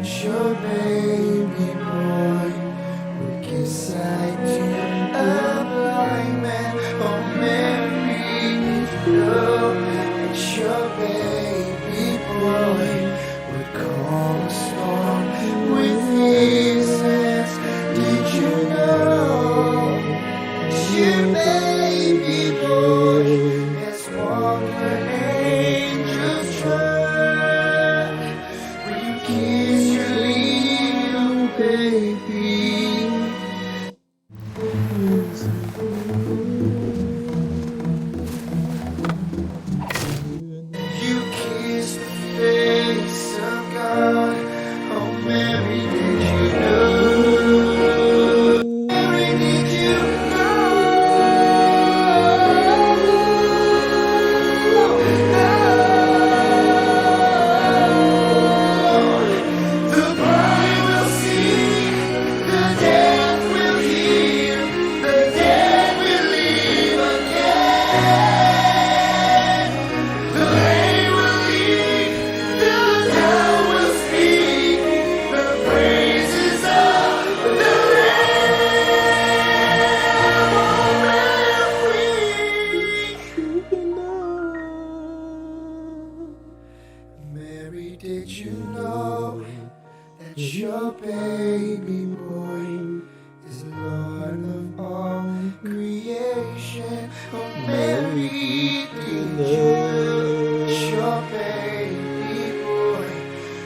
your baby boy would give sight to a blind man. Oh, Mary, did you know that your baby boy would calm a storm with his hands? Did you know that your baby boy has walked where angels trod? When you kiss your little baby, you kiss the face of God. Oh, Mary, did you know? Mary, did you know? The blind will see, the deaf will hear, the dead will live again. The lame will leap, the dumb will speak, the praises of the Lamb. Mary, did you know that your baby boy is Lord of all creation? Oh, Mary, did you know that your baby boy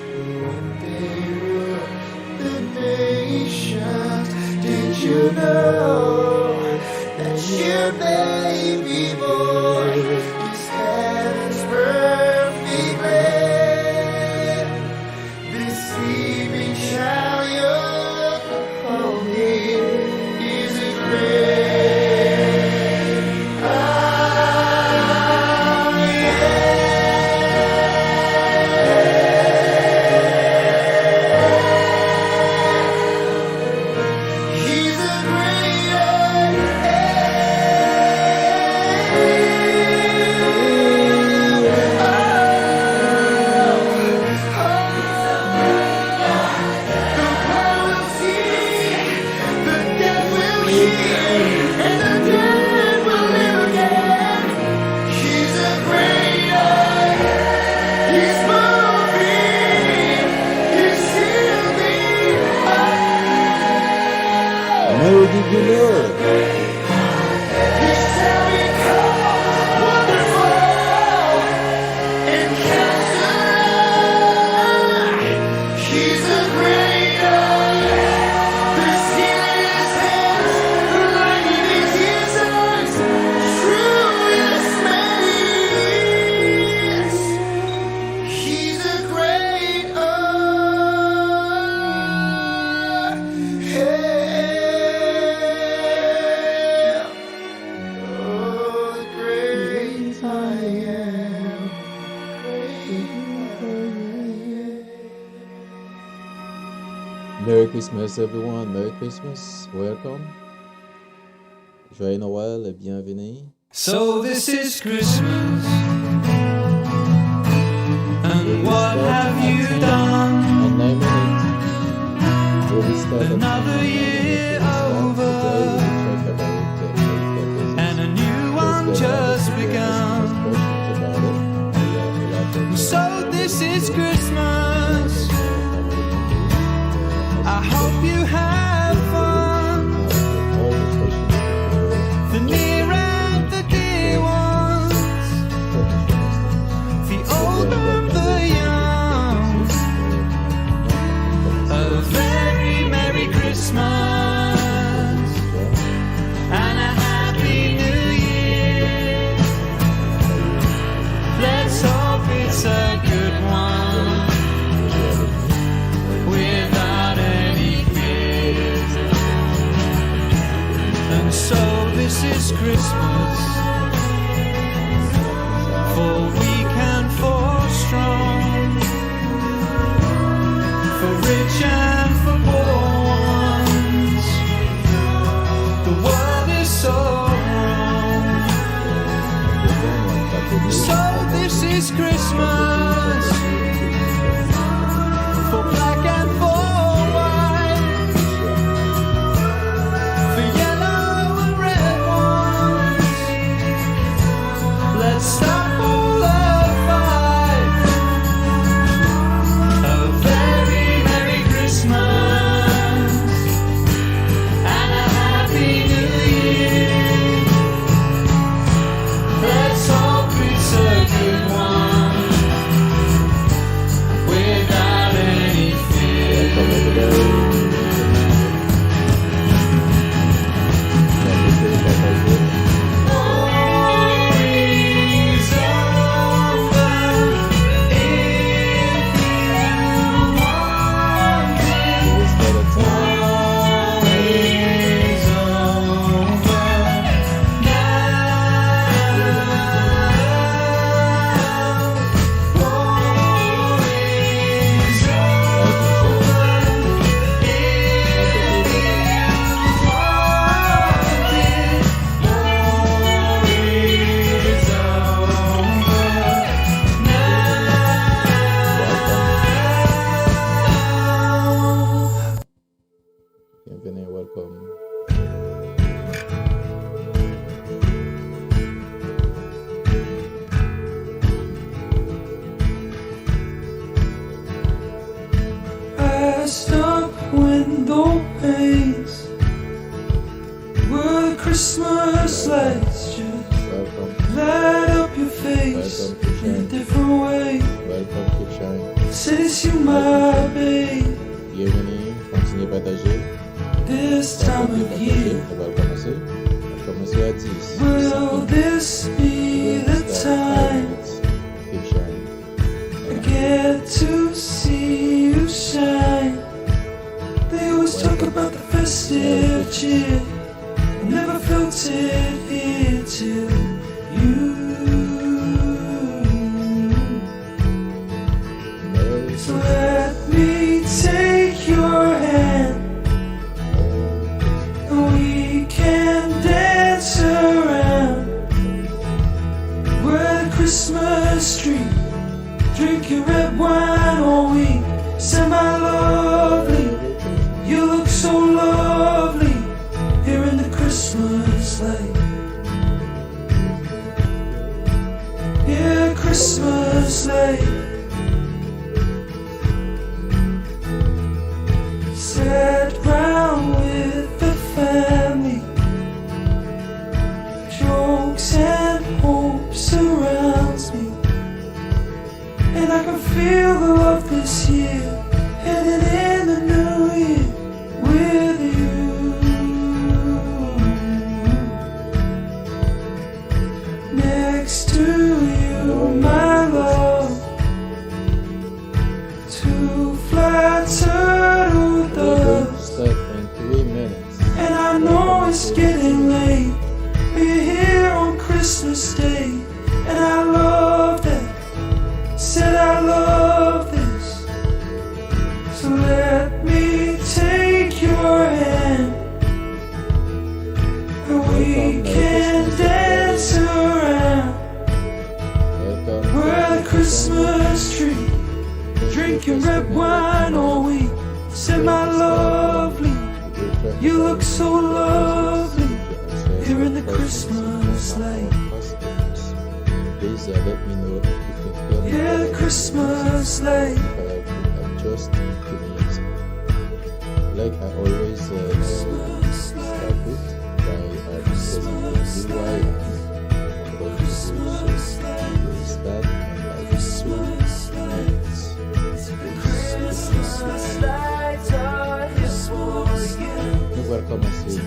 will one day rule the nations? Did you know that your baby boy is heaven's perfect Lamb? This sleeping child you're holding is a great I am. He's a great I Mary, did you know? Merry Christmas, everyone. Merry Christmas. Welcome. Joyeux Noël et bienvenue. So this is Christmas, and what have you done? And 9 minutes. We'll be starting Another year over, and a new one just begun. So this is Christmas. I hope you have fun. The near and the dear ones, the old and the young. A very Merry Christmas and a Happy New Year. Let's hope it's a good one without any fears. And so this is Christmas, for weak and for strong, for rich and for poor ones. The world is so wrong. So this is Christmas, for black and dressed up window panes with Christmas lights just Welcome. light up your face Welcome to in a Shine. different way. Welcome to Shine. Says you my babe Bienvenue. Continuez à partager. this time of year. On va commencer. On va commencer à 10. Will this be the time Keep shining. I get to see you shine? They always talk about the festive cheer. I never felt it here till you. Merry So let me take your hand and we can dance around where the Christmas tree, drinking red wine all week. Semi-lovely, you look so lovely here in the Christmas light. Yeah, Christmas light. Sat round with the family, jokes and hope surrounds me, and I can feel the love this year, headed in the new year with you. Next to you, my love, to fly turtle doves. Start in 3 minutes. And I know it's getting late. We're here on Christmas Day, and I love that. Said I love this. So let me take your hand, and we can dance around Welcome. where the Christmas tree, drinking red wine all week. Said my lovely, you look so lovely here in the Christmas light. Please let me know if you can hear me. Yeah, the Christmas light. Adjust the music. Like I always start with by pressing the blue line. I'm going to start and I will 2 minutes. Nous allons commencer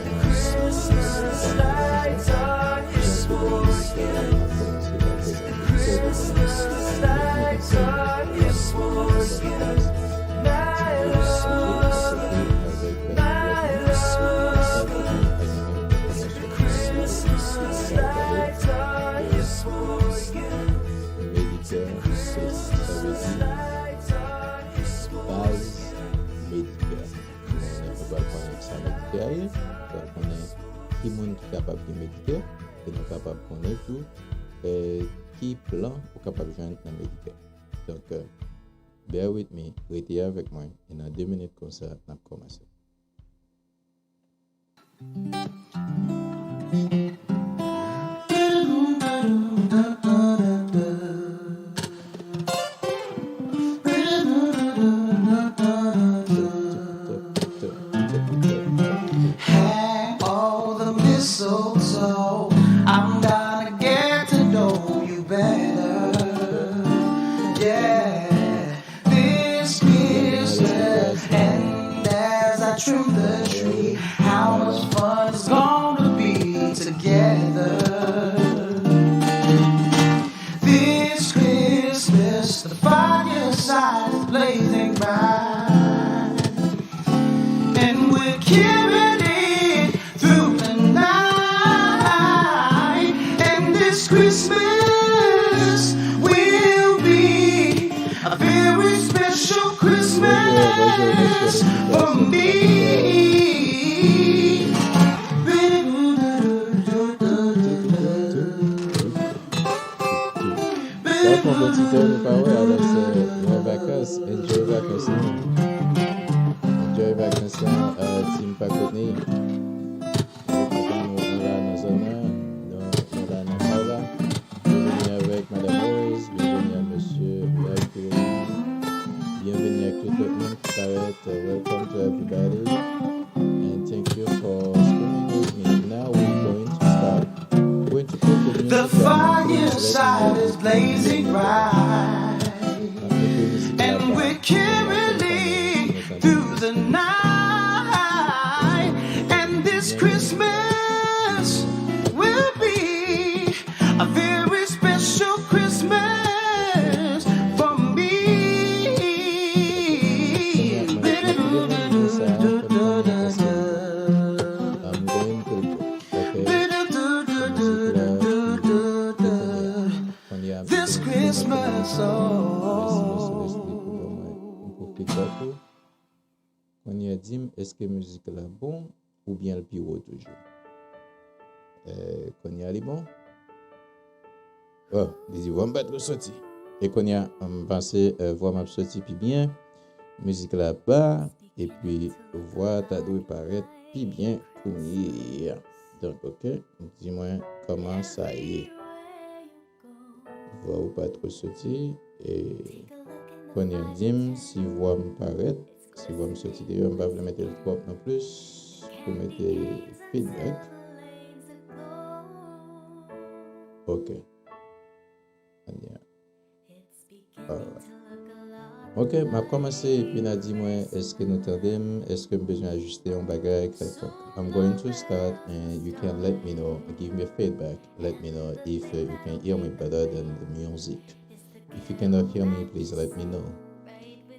qui monde capable de méditer et nous capable de connaître tout qui plan pour capable de joindre dans Medicare. Donc bear with me, restez avec moi et dans 2 minutes comme ça on a commencé. So I'm gonna get to know you better. Yeah, this Christmas, and as I trim the tree, how much fun it's gonna be together. This Christmas, the fireside is blazing bright, and we're carrying it through the night. Christmas will be a very special Christmas for me. Mon petit tour pas ouais alors c'est nos vacances, enjoy vacances. Enjoy vacances team pas côté. Avec Madame Rose, bienvenue à Monsieur Black, bienvenue à tout le monde. Barrett. Welcome to everybody, and thank you for spending with me. Now we're going to start. We're going to put the music The down. Please let me fireside know is if you blazing can hear me. bright, Mettez musique and là-bas. we're carolling through the night. And this Christmas will be a very special Christmas for me. I'm going to This Christmas, Quand il a dit, est-ce que la musique là bon ou bien le pire toujours? Quand il y a les bons, oh, dis on va pas sortir. Et quand il y a pensé voir ma sortie puis bien, musique là bas et puis voix ta doit paraître puis bien qu'on y est. Donc OK, dis-moi comment ça y est. Voix ou pas trop sortir et quand il y a dit si voix me paraît, si voix me sortir d'ailleurs, on va vous mettre le trop en plus pour mettre feedback. OK. Ok, m'a commencé puis n'a dit moi est-ce que nous tendons, est-ce que besoin ajuster un bagage etc. I'm going to start and you can let me know, give me feedback, let me know if you can hear me better than the music. If you cannot hear me, please let me know.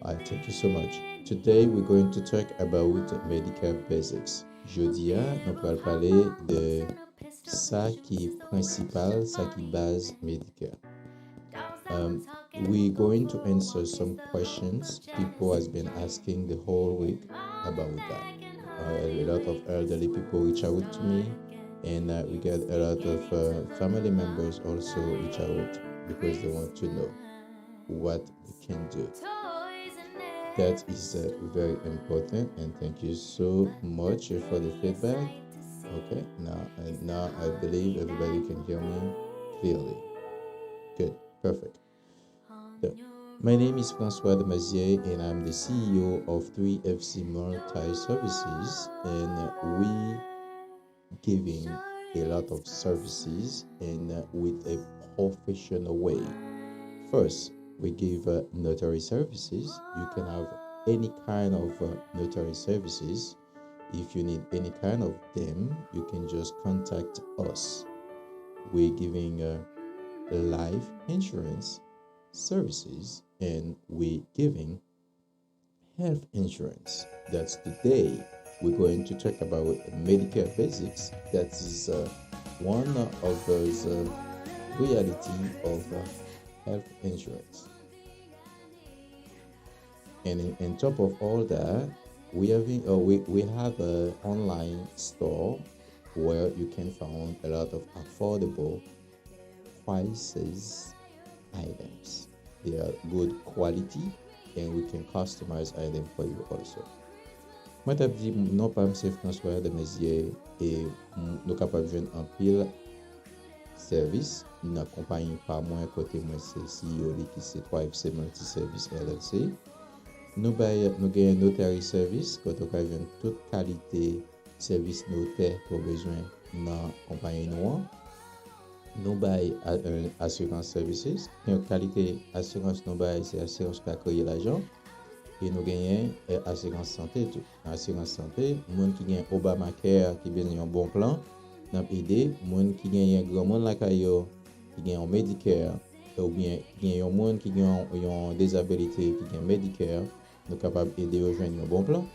Alright, thank you so much. Today we're going to talk about Medicare Basics. Jeudi, nous allons parler de ça qui est principal, ça qui base Medicare. We're going to answer some questions people has been asking the whole week about that. A lot of elderly people reach out to me, and we get a lot of family members also reach out because they want to know what we can do. That is very important, and thank you so much for the feedback. Okay, now I believe everybody can hear me clearly. Good, perfect. So, my name is François Demazier, and I'm the CEO of 3FC Multi Services, and we giving a lot of services and with a professional way. First, we give notary services. You can have any kind of notary services. If you need any kind of them, you can just contact us. We're giving life insurance services, and we're giving health insurance. That's today. We're going to talk about Medicare Basics. That is one of those reality of health insurance. And on top of all that, we have an online store where you can find a lot of affordable prices items. They are good quality, and we can customize items for you also. Moi t'ai dit non pas M. François de Mézières et nous capables de joindre un pile service. Nous accompagnons par moi côté moi c'est CEO qui c'est 3FC Multi Service LLC. Nous gagnons notary service quand on joindre toute qualité service notaire pour besoin dans compagnie nous. Nous baillons assurance services. Une qualité assurance nous baillons c'est assurance qui accueille l'argent. Et nous gagnons assurance santé tout. Assurance santé, monde qui gagne Obamacare qui besoin un bon plan, n'a aider monde qui gagne grand monde la caillou qui gagne un Medicare ou bien gagne un monde qui gagne une disabilité qui gagne Medicare, nous capable aider à joindre un bon plan.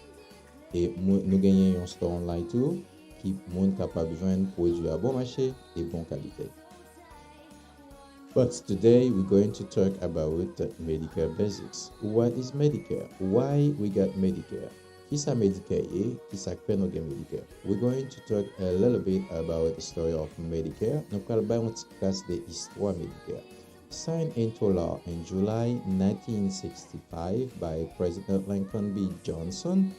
Et nous gagnons un store online tout qui monde capable joindre produits à bon marché et bonne qualité. But today we're going to talk about Medicare Basics. What is Medicare? Why we got Medicare? Qui ça Medicare est? Qui ça fait nous get Medicare? We're going to talk a little bit about the story of Medicare. Nous allons parler un petit classe de l'histoire Medicare. Signed into law in July 1965 by President Lincoln B. Johnson,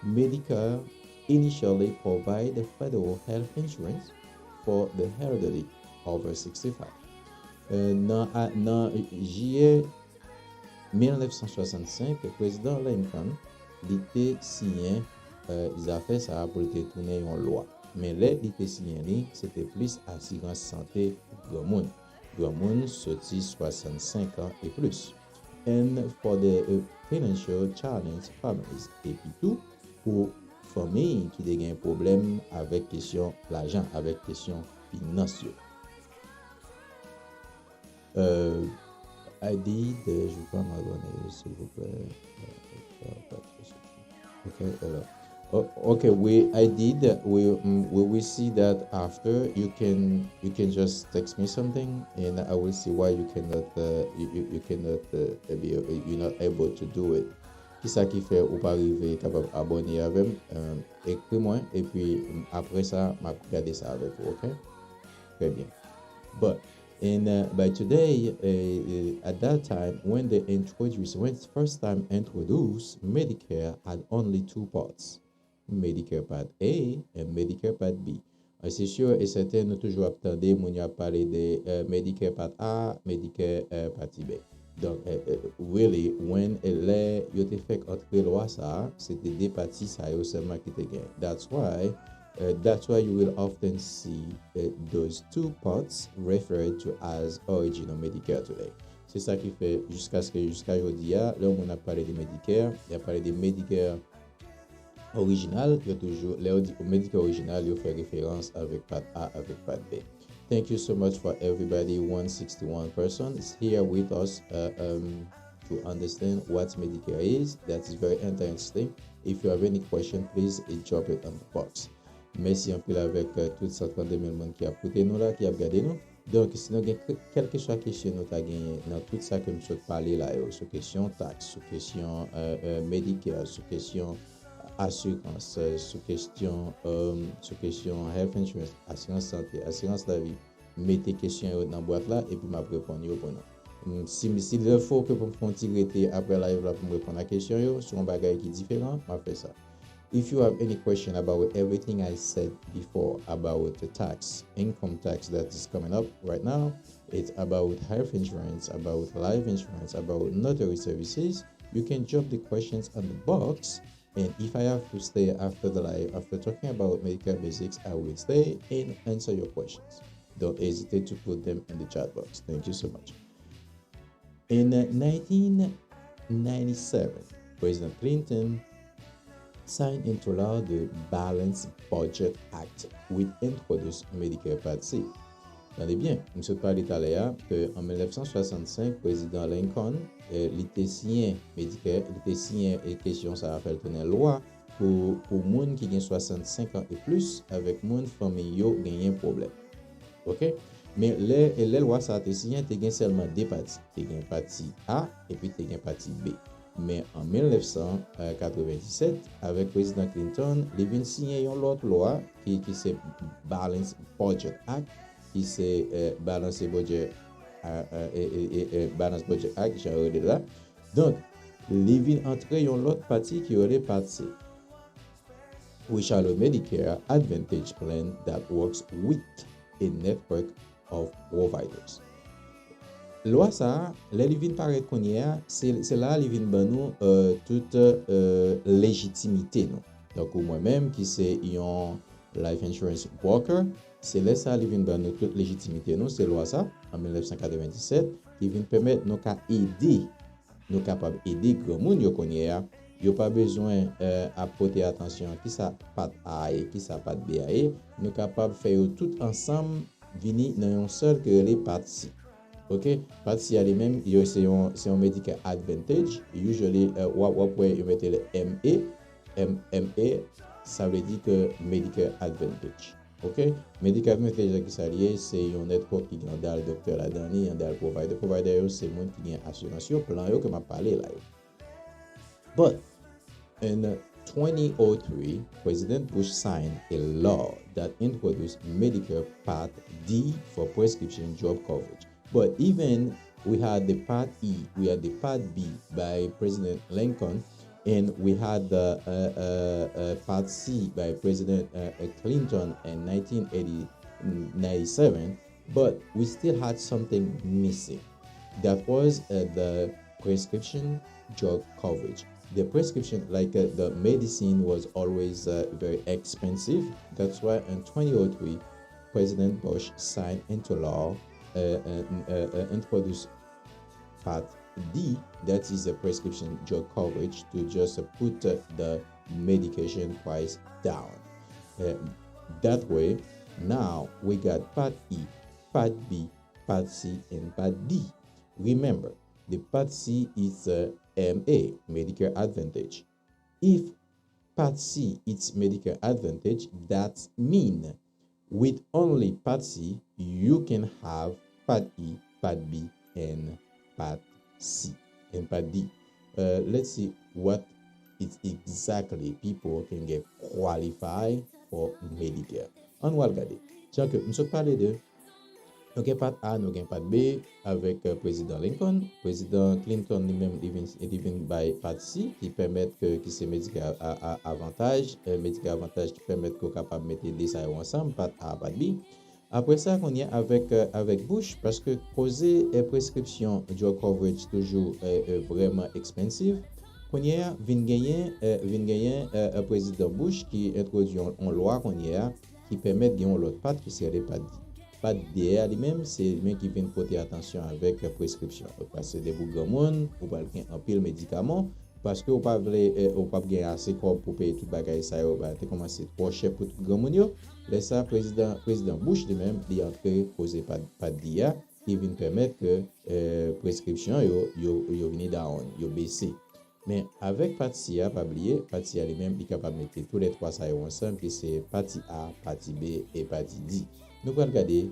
Medicare initially provided federal health insurance for the elderly over 65. Dans juillet 1965, le président Lincoln li te signé ils a fait ça pour te tourner une loi. Mais là, li te signé li, c'était plus assurance santé grand monde. Grand monde sorti 65 ans et plus. And for the financial challenge families. Et puis tout, pour famille qui a un problème avec question l'argent, avec question financière. I did, je vais pas m'abonner, s'il vous plaît. Okay, okay, I did. We see that after you can just text me something, and I will see why you cannot you cannot you're not able to do it. Qui ça qui fait ou pas arriver capable abonner avec écris-moi et puis après ça m'a regarder ça avec vous, ok? Très bien. But by today, at that time, when first time introduced, Medicare had only two parts, Medicare Part A and Medicare Part B. C'est sûr et certain, nous toujours attendons, on y a parlé de Medicare Part A, Medicare Part B. Donc, really, when you te fait entrer loi ça, c'était des parties ça seulement qui te gagne. That's why you will often see those two parts referred to as original Medicare today. C'est ça qui fait jusqu'à aujourd'hui, là où on a parlé de Medicare, il a parlé de Medicare original, il y a toujours, là où Medicare original, il fait référence avec part A, avec part B. Thank you so much for everybody. 161 persons here with us to understand what Medicare is. That is very interesting. If you have any question, please drop it on the box. Merci en pile avec tout 132 000 personnes qui a écouté nous là, qui a regardé nous. Donc, si nous avons quelque chose question nous avons gagné dans tout ça que nous avons parlé là, sur question taxe, sur question Medicare, sur question assurance, sur question health insurance, assurance santé, assurance la vie, mettez question dans la boîte là et puis m'a répondre pour nous. Si il faut que pour me tirer après live là pour me répondre à la question sur un bagage qui est différent, m'a fait ça. If you have any question about everything I said before about the income tax that is coming up right now, it's about health insurance, about life insurance, about notary services, you can drop the questions on the box. And if I have to stay after the live, after talking about Medicare Basics, I will stay and answer your questions. Don't hesitate to put them in the chat box. Thank you so much. In 1997, President Clinton signed into law the Balanced Budget Act, which introduced Medicare Part C. Attendez bien, M. parlé tout à l'heure qu'en 1965, président Lincoln, il était signé Medicare, il était signé et question ça a fait une loi pour monde qui gagne 65 ans et plus avec monde famille yo gagne un problème. OK? Mais les lois ça a été signé, tu gagne seulement deux parties. Tu gagne partie A et puis tu gagne partie B. Mais en 1997, avec président Clinton, il vient signer une autre loi qui c'est Balanced Budget Act, qui c'est Balanced Budget Act, j'ai regardé là. Donc, il vient entrer une autre partie qui aurait partie, which are the Medicare Advantage Plan that works with a network of providers. Loi ça, les vient paraître qu'on y a, c'est là les vient ban nous toute légitimité nous. Donc moi-même qui c'est un life insurance broker, c'est là ça les vient ban nous toute légitimité nous, c'est loi ça en 1997 qui vient permettre nous qu'à aider, nous capable aider grand monde yo qu'on y a, yo pas besoin à porter attention qui ça pas A et qui ça pas B A, nous capable faire tout ensemble venir dans un seul que les parties. OK, parce qu'il y a les mêmes, c'est un Medicare Advantage. Usually, you mettez le MA, ça veut dire que Medicare Advantage. OK, Medicare Advantage c'est un network qui est dans le docteur la dernière, dans le provider. Provider, c'est le monde qui a assurance, plan que m'a parlé là. But in 2003, President Bush signed a law that introduced Medicare Part D for prescription drug coverage. But even we had the Part E, we had the Part B by President Lincoln, and we had the Part C by President Clinton in 1997, but we still had something missing. That was the prescription drug coverage. the prescription, like the medicine was always very expensive. That's why in 2003, President Bush signed into law introduced Part D, that is a prescription drug coverage, to just put the medication price down. That way, now we got Part E, Part B, Part C, and Part D. Remember, the Part C is MA, Medicare Advantage. If Part C is Medicare Advantage, that means with only Part C, you can have Part E, Part B, and Part C and Part D. Let's see what it exactly people can get qualified for Medicare. On va regarder. Tiens que nous parler de nous avons Part A, nous avons Part B avec président Lincoln, président Clinton lui-même living by Part C qui permet que c'est Medicare avantage, Medicare avantage qui permet qu'on capable mettre des ça ensemble, Part A, Part B. Après ça, on y est avec Bush parce que causer prescription drug coverage toujours vraiment expensive. On y est vient gagner président Bush qui introduit une loi qu'on y est qui permet de gagner l'autre part qui serait pas D lui-même, c'est lui qui vient porter attention avec prescription parce que des grands monde ou pas un pile médicament parce que ou pas gagner assez pour payer tout bagage ça va commencer trop cher pour tout grand monde. Laisse ça président Bush lui-même il entré poser pas d'IA qui vient permettre que prescription yo venir down, yo baisser. Mais avec partie A, pas oublier, partie A lui-même est capable de mettre tous les trois ça ensemble qui c'est partie A, partie B et partie D. Nous allons regarder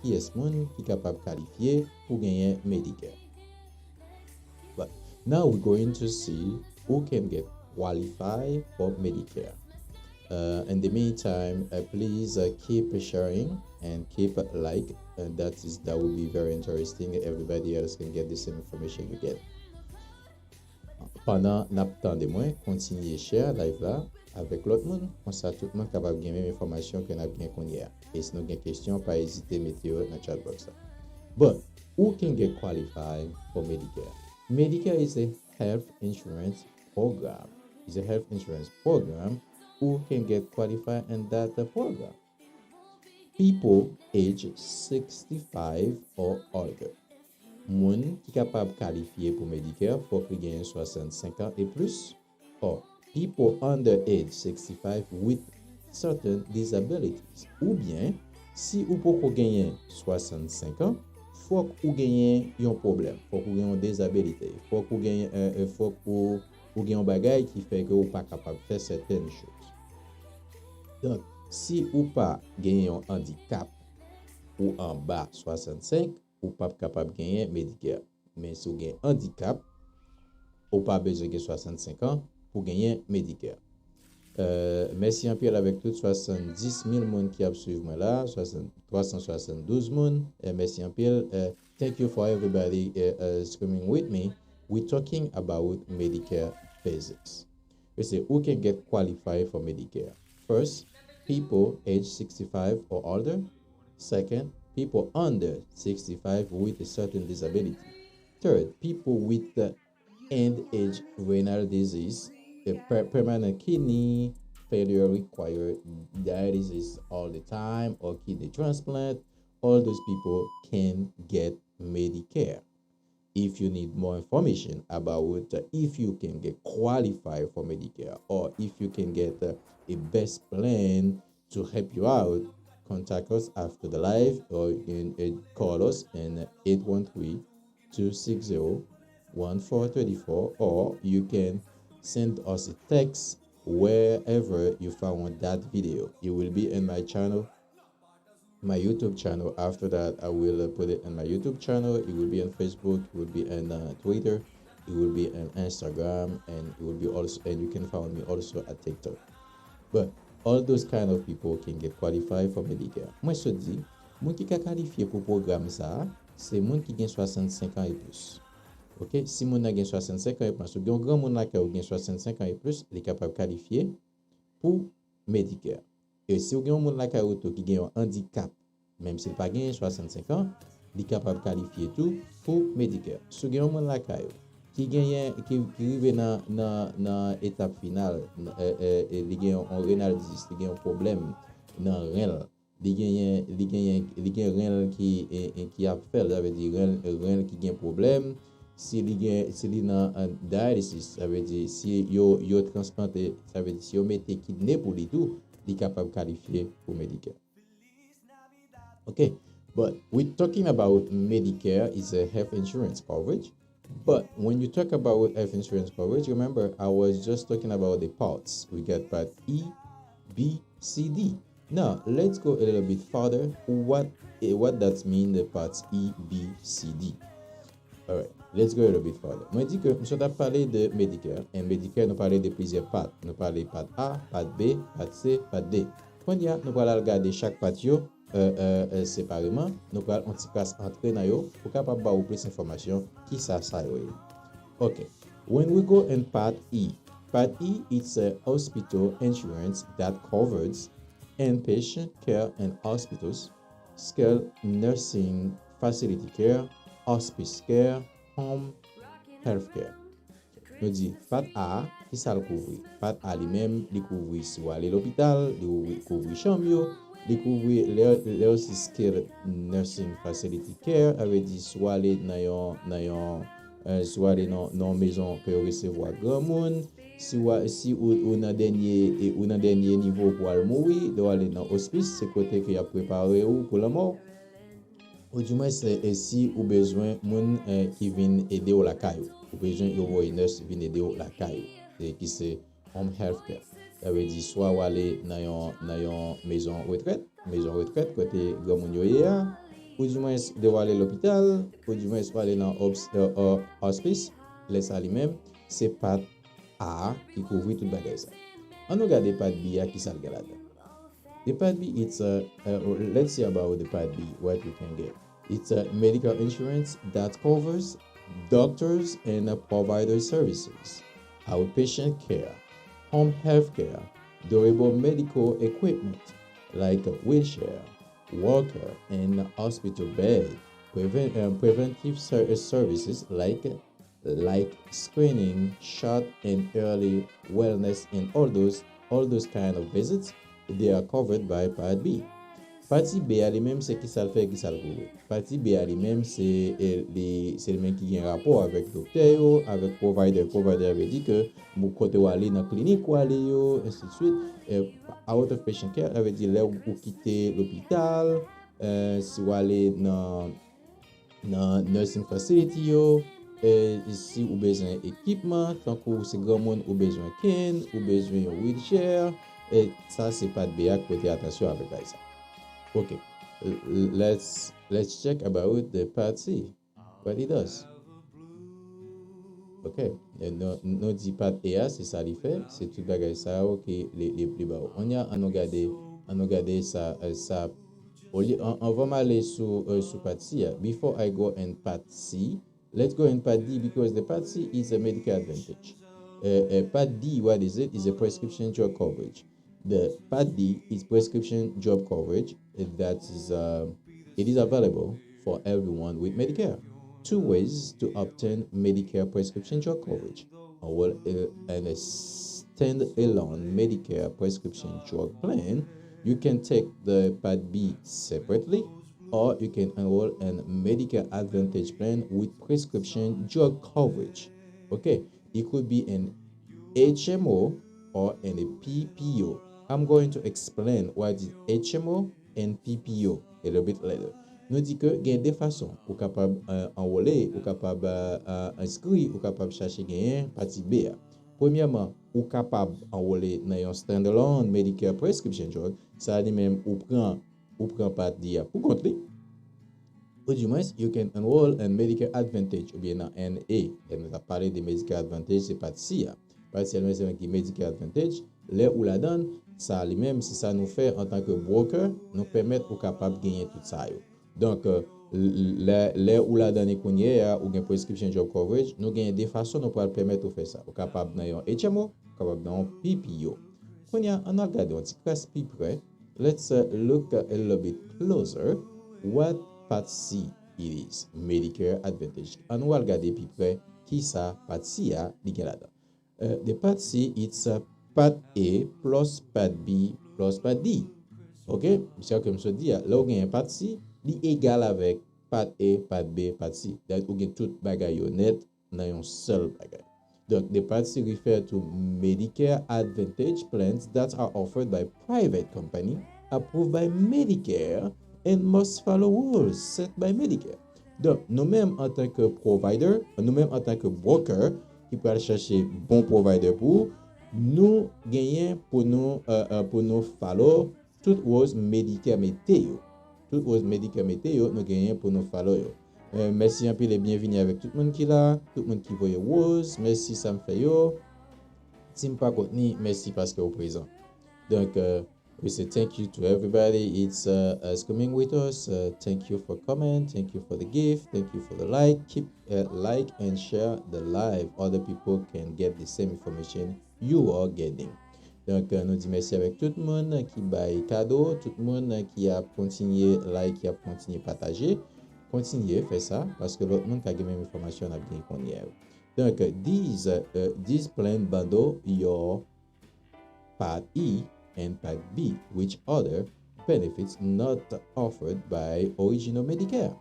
qui est ce monde qui est capable de qualifier pour gagner Medicare. But now we're going to see who can get qualified for Medicare. In the meantime, please keep sharing and keep like. That will be very interesting. Everybody else can get the same information you get. Pendant n'attend de moins, continuez share live là avec l'autre monde. Comme ça, tout le monde capable de gagner même information que nous avons bien qu'on y a. Et si nous avez des questions, pas hésiter mettre dans le chat box. But who can get qualified for Medicare? Medicare is a health insurance program. It's a health insurance program. Who can get qualified in that program? People age 65 or older. Moun qui capable qualifier pour Medicare faut qu'il gagne 65 ans et plus, or people under age 65 with certain disabilities. Ou bien si ou pour gagner 65 ans, faut que gagne un problème, faut que gagne une disabilité, faut que gagne un bagage qui fait que ou pas capable de faire certaines choses. Donc si ou pas gagne un handicap ou en bas 65, ou pas capable de gagner Medicare. Mais si vous avez un handicap, ou pas besoin de 65 ans pour gagner Medicare. Merci un peu avec tout 70 000 personnes qui suivent moi là, 372 personnes. Merci un peu. Thank you for everybody streaming with me. We're talking about Medicare Basics. We say who can get qualified for Medicare. First, people age 65 or older. Second, people under 65 with a certain disability. Third, people with end-age renal disease, permanent kidney failure require dialysis all the time, or kidney transplant. All those people can get Medicare. If you need more information about if you can get qualified for Medicare or if you can get a best plan to help you out, contact us after the live or you can call us in 813-260-1434, or you can send us a text wherever you found that video. It will be in my channel, my YouTube channel. After that, I will put it in my YouTube channel. It will be on Facebook, it will be on Twitter, it will be on Instagram, and it will be also, and you can find me also at TikTok. But all those kind of people can get qualified for Medicare. Moi, je dis, moun qui ka qualifié pour programme ça, c'est moun qui gagne 65 ans et plus. OK, si moun a gagne 65 ans et plus, ou bien grand moun qui gagne 65 ans et plus, il est capable de qualifier pour Medicare. Et si vous avez un moun qui gagne un handicap, même s'il pas gagne 65 ans, il est capable de qualifier tout pour Medicare. Si vous avez un moun qui gagne qui arrive dans étape finale li gagne un renal disease, li gagne un problème dans rein, li gagne rein qui a fait, ça veut dire rein qui gagne problème. Si li dans dialysis, ça veut dire si yo transplanté, ça veut dire si yo mette kidney pour lui tout, il est capable de qualifier pour Medicare. Okay, but we're talking about Medicare is a health insurance coverage. But when you talk about health insurance coverage, remember I was just talking about the parts. We got part E, B, C, D. Now let's go a little bit further. What that mean the parts E, B, C, D? All right, let's go a little bit further. Moi dit que nous avons parlé de Medicare, et Medicare nous parlé de plusieurs parts. Nous parlé part A, part B, part C, part D. Quand nous allons regarder chaque part séparément, nous allons un petit classe entrer dans yo pour capable avoir plus d'informations qui ça yo. Okay, when we go in part E it's a hospital insurance that covers inpatient care in hospitals, skilled nursing facility care, hospice care, home health care. Nous dit part A qui ça le couvre. Part A lui-même il couvre soit aller l'hôpital, il couvre chambre, il couvre les skilled nursing facility care, avait dit soit aller soit aller dans maison que recevoir grand monde, si ou dans dernier niveau pour aller mourir, doit aller dans hospice, c'est côté que y a préparé ou pour la mort. Ou du moins c'est si ou besoin moun qui viennent aider au la caillou, ou besoin yo voyer nurse viennent aider au la caillou, et qui c'est home health care. Ça veut dire soit ou aller dans yon maison retraite côté grand moun yo ya, ou du moins devoir aller à l'hôpital, ou du moins aller dans hospice, laisse ça lui-même, c'est part A qui couvre tout bagay ça. On regarde part B qui ça le gars. The Part B, it's let's see about the Part B, what you can get. It's a medical insurance that covers doctors and provider services, outpatient care, home health care, durable medical equipment like a wheelchair, walker, and hospital bed, preventive services like screening, shot, and early wellness, and all those kind of visits. They are covered by Part B. Partie B à lui-même c'est qui ça le fait, qui ça le couvre. Partie B à lui-même c'est le même qui a un rapport avec docteur, avec provider. Provider avait dit que vous côté aller dans clinique ou aller ainsi de suite. Out of patient care avait dit là où quitter l'hôpital, si vous aller dans nursing facility si vous besoin équipement, tant que c'est grand monde ou besoin ken, ou besoin wheelchair. Et ça c'est pas de BA, côté attention avec ça. Okay, let's check about the part C, what it does. Okay, nous dit part A c'est ça il fait, c'est tout bagay ça qui les plus bas. On regarder ça on va aller sur part C. Before I go in part C, let's go in part D because the part C is a Medicare Advantage. Part D, what is it? Is a prescription drug coverage. The Part D is prescription drug coverage that is it is available for everyone with Medicare. Two ways to obtain Medicare prescription drug coverage. And a stand-alone Medicare prescription drug plan. You can take the Part B separately, or you can enroll in Medicare Advantage plan with prescription drug coverage. Okay, it could be an HMO or in a PPO. I'm going to explain what is HMO and PPO a little bit later. Nous dit que il y a des façons pour capable enrôler, pour capable inscrire, pour capable chercher gain partie B. Premièrement, ou capable enrôler dans un standalone Medicare prescription drug, ça dit même ou prend partie pour compte. Ou du moins, you can enroll in Medicare Advantage ou bien dans NA. Et nous a parlé de Medicare Advantage, c'est partie C. Partie c'est Medicare Advantage, là où la donne ça lui-même si ça nous fait en tant que broker nous permettre pour capable gagner tout ça. Donc là où la donne qu'on y a ou une prescription job coverage, nous gagnons des façons nous pour permettre de faire ça. Ou capable dans un HMO, capable dans un PPO. Quand on a regardé un petit classe plus près, let's look a little bit closer what Part C it is, Medicare Advantage. On va regarder plus près qui ça part C a li gen là-dedans. The part C it's part A plus part B plus part D. OK, c'est comme je dis là on gagne part C li égal avec part A, part B, part C. Donc on gagne tout bagay yo net dans un seul bagay. Donc the part C refer to Medicare Advantage plans that are offered by private company approved by Medicare and must follow rules set by Medicare. Donc, nous-mêmes en tant que provider, nous-mêmes en tant que broker, qui peut aller chercher bon provider pour nous gagner pour nous follow tout rose Medicare météo. Tout rose Medicare météo, nous gagnons pour nous follow. Merci un peu les bienvenus avec tout le monde qui là, tout le monde qui voit rose. Merci, ça me fait yo. Si pas contenu, merci parce que vous présent. Donc, we say thank you to everybody. It's coming with us. Thank you for comment. Thank you for the gift. Thank you for the like. Keep like and share the live. Other people can get the same information you are getting. Donc, nous disons merci avec tout le monde qui baille cadeau, tout le monde qui a continué like, qui a continué partager. Continuez faire ça parce que l'autre monde qui a la même information a bien qu'on y est. Donc, these plan bundle your part E and Part B, which other benefits not offered by original Medicare.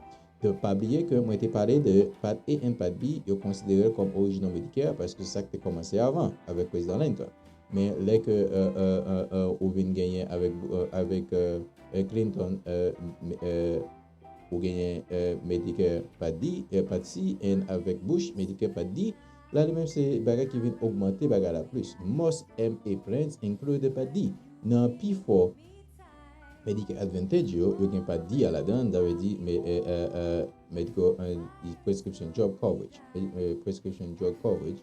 Ne pas oublier que moi t'ai parlé de Part A et Part B, yo considéré comme original Medicare parce que c'est ça qui a commencé avant avec président Lincoln. Mais là que on vient gagner avec Clinton ou gagner Medicare Part D Part C et avec Bush Medicare Part D. Là, même c'est bagay qui vient augmenter bagay la plus. Most MA plans include the Part D. Dans P4 Medicare Advantage, you can Part D à la dedans, ça veut dire medical prescription drug coverage. Prescription drug coverage.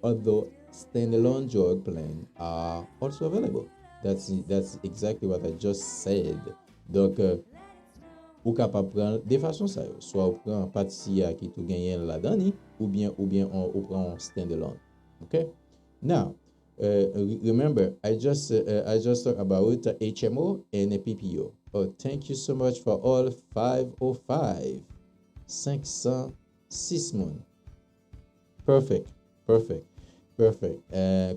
Although standalone drug plans are also available. That's exactly what I just said. Donc, ou capable prendre de façon ça, soit on prend Part C qui tout gagné là-dedans, ou bien on prend standalone. Okay? Now, remember, I just talked about HMO and PPO. Oh, thank you so much for all 505 mon. Perfect.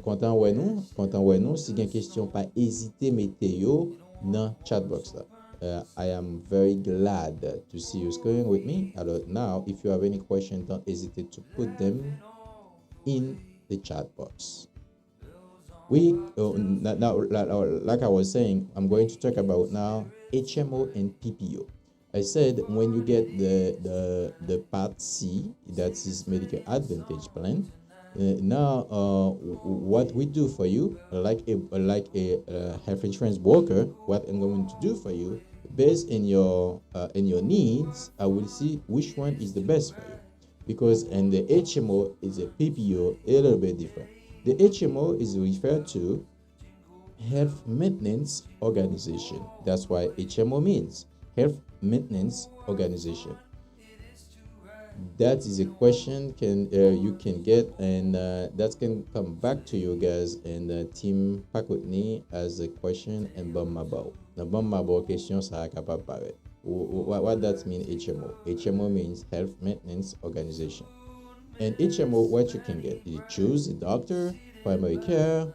Content ouais nous, si vous avez une question, pas hésiter mettez yo dans chat box là. I am very glad to see you going with me. Now, if you have any questions, don't hesitate to put them in the chat box. Now, like I was saying, I'm going to talk about now HMO and PPO. I said when you get the Part C, that is Medicare Advantage plan. Now, what we do for you, like a health insurance broker, what I'm going to do for you, based in your needs, I will see which one is the best for you. Because and the HMO is a PPO a little bit different. The HMO is referred to Health Maintenance Organization. That's why HMO means Health Maintenance Organization. That is a question you can get, and that can come back to you guys and team Pakotni as a question and Bamabao. Now Bamabao question ça capable paraître. What that mean HMO? HMO means Health Maintenance Organization. And HMO, what you can get, you choose a doctor, primary care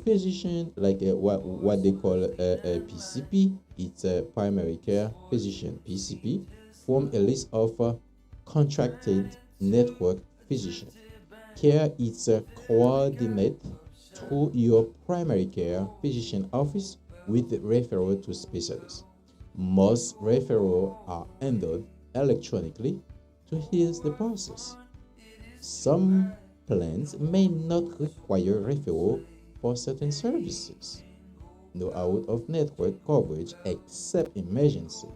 physician, like what they call a PCP. It's a primary care physician, PCP, from a list of contracted network physician. Care is coordinate through your primary care physician office with referral to specialists. Most referrals are handled electronically to ease the process. Some plans may not require referral for certain services. No out-of-network coverage except emergency.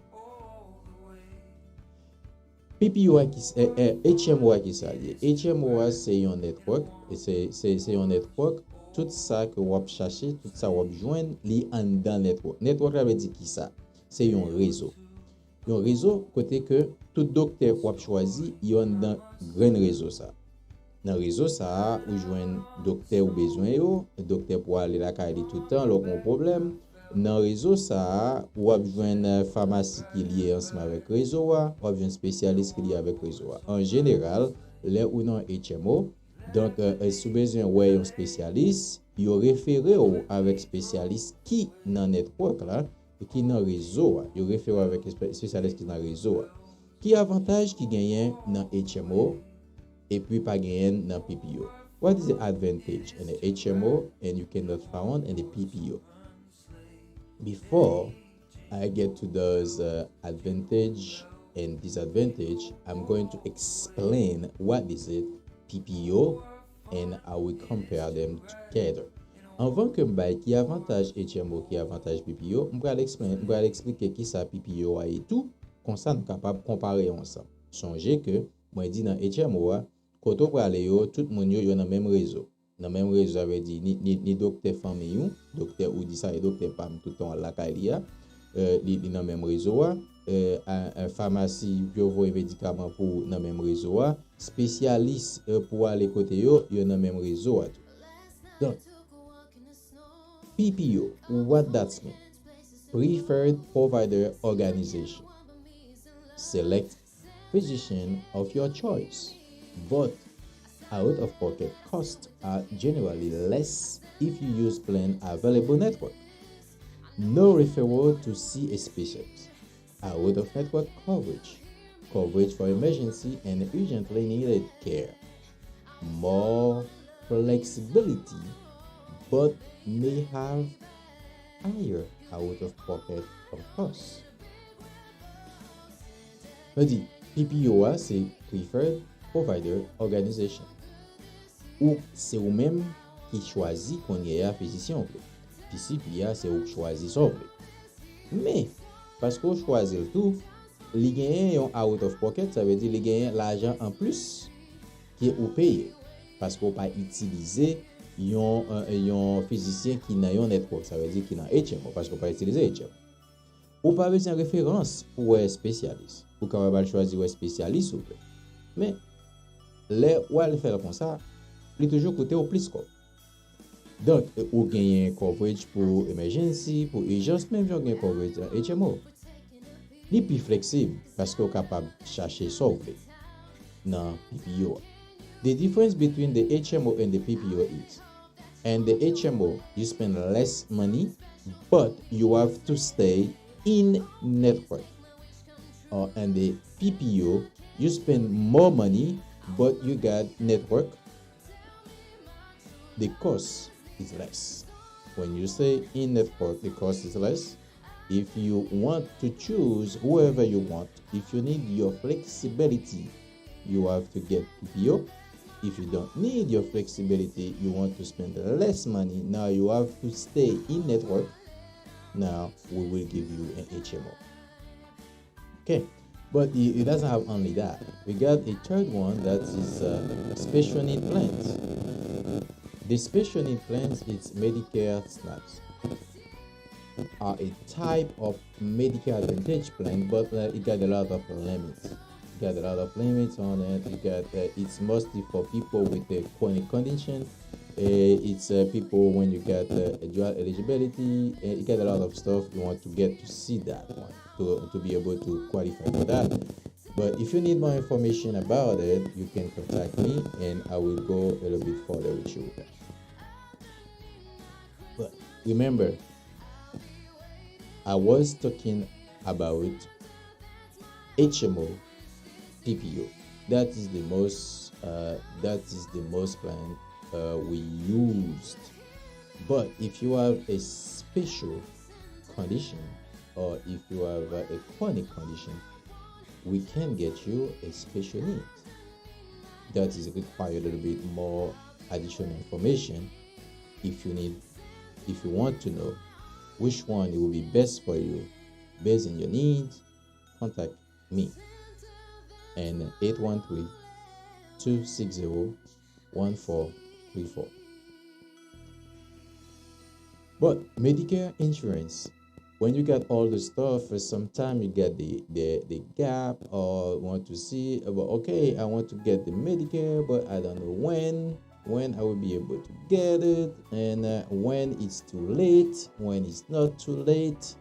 PPO HMO qui ça dit. HMO c'est un network et c'est un network tout ça que vous chercher, tout ça vous joindre li en dans network. Network ça veut dire qui ça? C'est un réseau. Un réseau côté que tout docteur vous choisi, il y a dans grand réseau ça. Dans réseau ça, vous joindre docteur ou besoin yo, docteur pour aller la caille tout le temps, l'aucun problème. Dans réseau ça, ou joindre pharmacie qui lié ensemble avec réseau, ou un spécialiste qui lié avec réseau. En général, là ou non HMO, donc sous besoin ouais un spécialiste, yo référé ou avec spécialiste qui dans network là et qui dans réseau, yo référé avec spécialiste qui dans réseau. Qui avantage qui gagne dans HMO et puis pas gagne dans PPO. What is the advantage in the HMO and you cannot find in the PPO? Before I get to those advantage and disadvantage, I'm going to explain what is it PPO and I will compare them together. Avant que je qui avantage HMO, qui avantage PPO, je vais expliquer qui ça PPO et tout, comme ça nous sommes capables de comparer ensemble. Songez que moi dit dans HMO, quand on parle tout le monde est dans le même réseau. Dans le même réseau, ça veut dire ni docteur famille ou docteur ou dit ça et docteur pam tout le temps la calia, dans le même réseau, un pharmacie pour vos médicaments pour dans le même réseau, spécialiste pour aller côté yo, dans le même réseau. Donc PPO, what that means? Preferred Provider Organization. Select physician of your choice, but out-of-pocket costs are generally less if you use plan available network. No referral to see a specialist. Out-of-network coverage. Coverage for emergency and urgently needed care. More flexibility, but may have higher out-of-pocket costs. On dit PPO c'est Preferred Provider Organization. Ou c'est ou même qui choisit qu'on y a physicien. PCPA c'est ou choisit ça. Mais parce qu'on choisit le tout, les gagnants ont out of pocket, ça veut dire les gagnants l'argent en plus qui est ou payé parce qu'on pas utiliser un physicien qui n'a un network, ça veut dire qu'il n'a HMO parce qu'on pas utiliser HMO. Ou pas besoin de référence pour un spécialiste. Ou quand on va choisir un spécialiste ou pas. Mais les ou aller faire comme ça, il toujours coûter au plus quoi. Donc ou gagner coverage pour emergency, pour urgence, même si on coverage HMO. Il est plus flexible parce qu'on est capable de chercher sauver dans PPO. The difference between the HMO and the PPO is, and the HMO you spend less money, but you have to stay in network. And the PPO you spend more money, but you got network. The cost is less. When you stay in network, the cost is less. If you want to choose whoever you want, if you need your flexibility, you have to get PPO. If you don't need your flexibility, you want to spend less money, now you have to stay in network. Now we will give you an HMO. Okay, but it doesn't have only that. We got a third one that is special need plans. The special need plans is Medicare SNAPs. Are a type of Medicare Advantage plan, but it got a lot of limits. It got a lot of limits on it. It got it's mostly for people with a chronic condition. It's people when you get dual eligibility. You get a lot of stuff. You want to get to see that one to be able to qualify for that. But if you need more information about it, you can contact me and I will go a little bit further with you. But remember, I was talking about HMO, PPO. That is the most plan we used. But if you have a special condition or if you have a chronic condition, we can get you a special need. That is require a little bit more additional information. If you want to know which one it will be best for you based on your needs, contact me and 813-260-1434. But Medicare insurance, when you get all the stuff, sometimes you get the gap or want to see about, okay, I want to get the Medicare, but I don't know when I will be able to get it, and when it's too late, when it's not too late,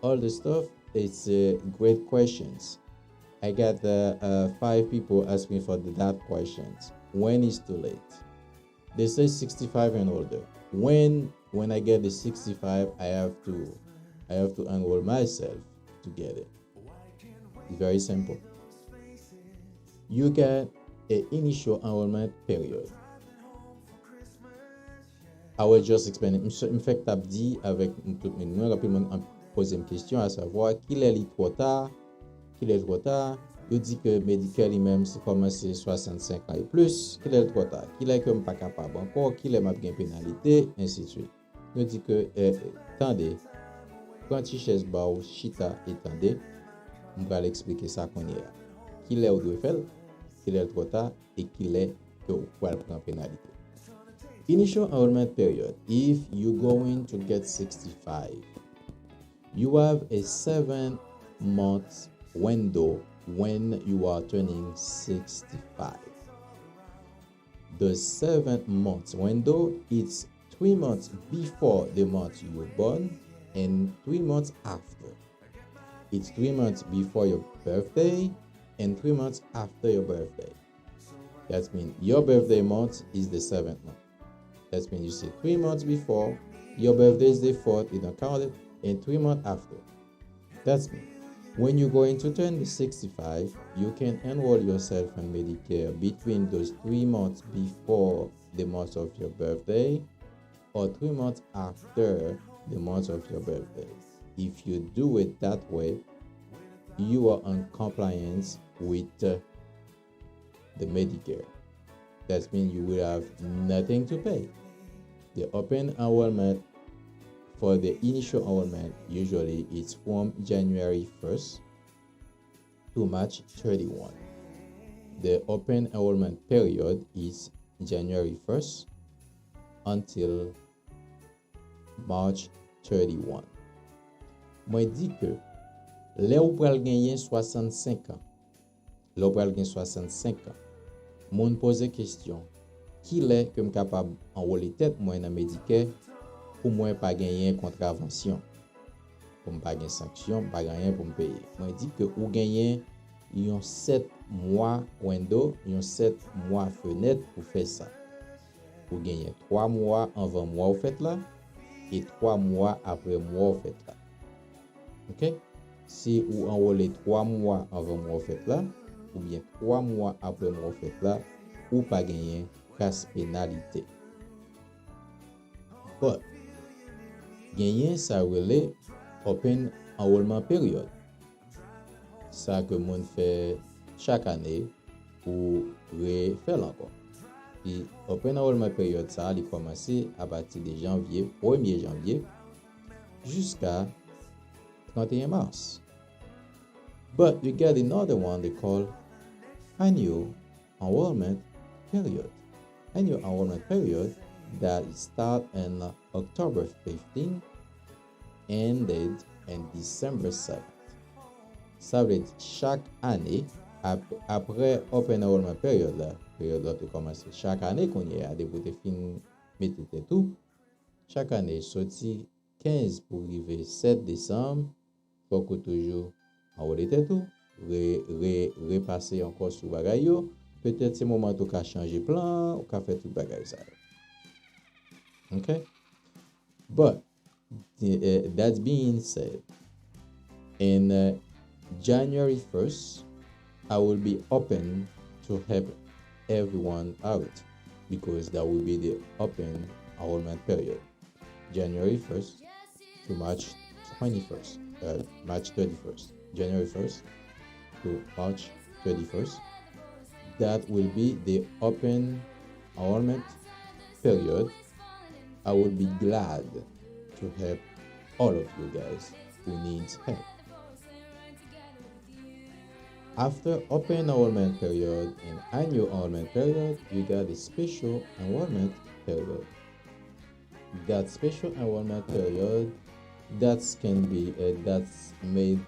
all the stuff. It's great questions. I got 5 people asking for that questions. When is too late? They say 65 and older. When I get the 65, I have to enroll myself to get it. It's very simple. You get an initial enrollment period. I will just explain it. In fact, t'as dit avec tout le monde rapidement poser une question à savoir qu'il est trop tard. Il dit que Medicare lui-même c'est commencé 65 ans et plus, qu'il est trop tard, qu'il est comme pas capable encore, qu'il est m'a bien pénalité, ainsi de suite. Il dit que attendez, quand tu cherches bao chita attendez, on va l'expliquer ça qu'on y a. Qu'il est au doit faire, qu'il est trop tard et qu'il est que vous pouvez prendre pénalité. Initial enrollment period. If you're going to get 65, you have a 7-month window when you are turning 65. The 7-month window is 3 months before the month you were born and 3 months after. It's 3 months before your birthday and 3 months after your birthday. That means your birthday month is the 7th month. That means you say 3 months before, your birthday is the 4th, you don't count it, and 3 months after. That's me. When you're going to turn the 65, you can enroll yourself in Medicare between those 3 months before the month of your birthday or 3 months after the month of your birthday. If you do it that way, you are in compliance with the Medicare. That means you will have nothing to pay. The open enrollment for the initial enrollment usually it's from January 1st to March 31. The open enrollment period is January 1st until March 31. Moi dis que là ou pral gagner 65 ans. Là ou pral gagner 65 ans. Moun pose question, qui est que capable enrôler tête moi dans Medicare pour moi pas gagner contravention, pour pas gagner sanction, pas gagner pour me payer. Moi dit que ou gagner yon 7 mois window, yon 7 mois fenêtre pour faire ça. Ou gagner 3 mois avant mois au fait là et 3 mois après mois au fait là. OK? Si ou enrôler 3 mois avant mois au fait là ou bien 3 mois après mois au fait là ou pas gagner casse pénalité. But gagner ça relève open enrollment period. Ça que moun fait chaque année pour refaire encore. Puis open enrollment period ça il commence à partir de janvier, 1er janvier jusqu'à 31 mars. But we got another one they call annual enrollment period. Annual enrollment period that start on October 15 ended in December 7th. Ça veut dire chaque année après open enrollment period là, période là commence chaque année qu'on y a des pour fin mettre tout. Chaque année sorti 15 pour arriver 7 décembre, faut que toujours enrôler tout, repasser encore sur bagay yo. Peut-être c'est moment où qu'a changer plan, ou qu'a fait tout bagay ça. Okay? But that being said, in January 1st, I will be open to help everyone out because that will be the open enrollment period. January 1st to March 21st, March 31st. January 1st to March 31st. That will be the open enrollment period. I will be glad to help all of you guys who needs help. After open enrollment period and annual enrollment period, you got a special enrollment period. That special enrollment period that's may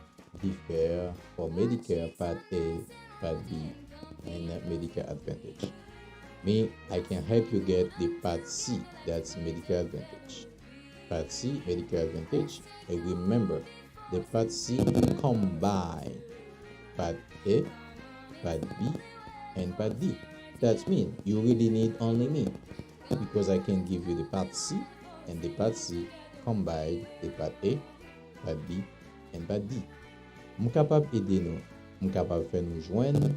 differ for Medicare Part A, Part B, and Medicare Advantage. Me, I can help you get the Part C, that's Medicare Advantage. Part C, Medicare Advantage, and remember, the Part C combine Part A, Part B, and Part D. That means you really need only me because I can give you the Part C, and the Part C combine the Part A, Part B, and Part D. Je suis capable d'aider nous, je suis capable de faire nous joindre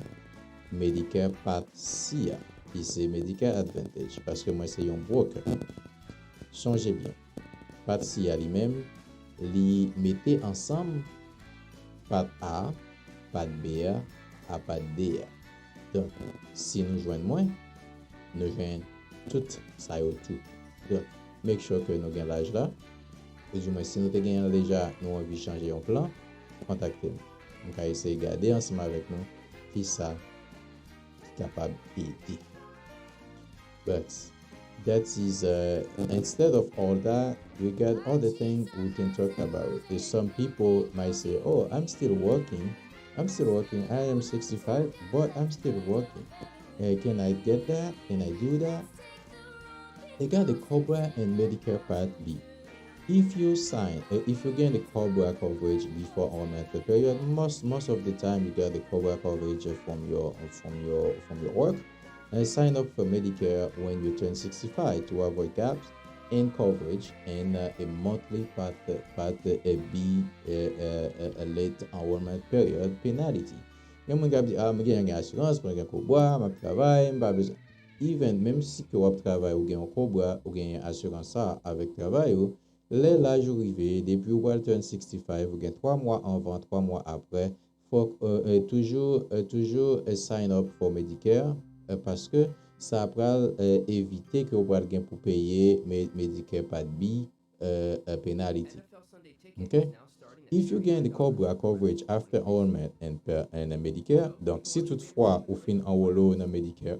Medicare Part C, qui c'est Medicare Advantage, parce que moi c'est un broker. Songez bien, Part C à lui-même, les mettez ensemble Part A, Part B, à Part D. Donc, si nous joignons moins, nous joignons tout ça et tout. Donc, make sure que nous gagnons l'âge là. Ou du moins, si nous gagnons déjà, nous avons envie de changer un plan, contactez-nous. On va essayer de garder ensemble avec nous qui ça est capable d'aider. But that is, instead of all that, we got other things we can talk about. Some people might say, oh, I'm still working. I am 65, but I'm still working. Can I get that? Can I do that? They got the Cobra and Medicare Part B. If you get the Cobra coverage before our medical period, most of the time you get the Cobra coverage from your work. And sign up for Medicare when you turn 65 to avoid gaps in coverage and a monthly Part B late enrollment period penalty. Yon mwen kap di, mwen gen assurance, mwen gen Cobra, mwen travay, mwen pa bezon. Even, même si que vous travaillez ou gen Cobra ou gen assurance ça avec travail ou, les l'âge arrivé, depuis ou turn 65, vous gen 3 mois avant, 3 mois après, faut toujours sign up for Medicare parce que ça va éviter que vous allez pour payer Medicare Part B penalty. Okay? If you gain the Cobra coverage after enrollment and Medicare, donc si toutefois vous fin enrôler dans Medicare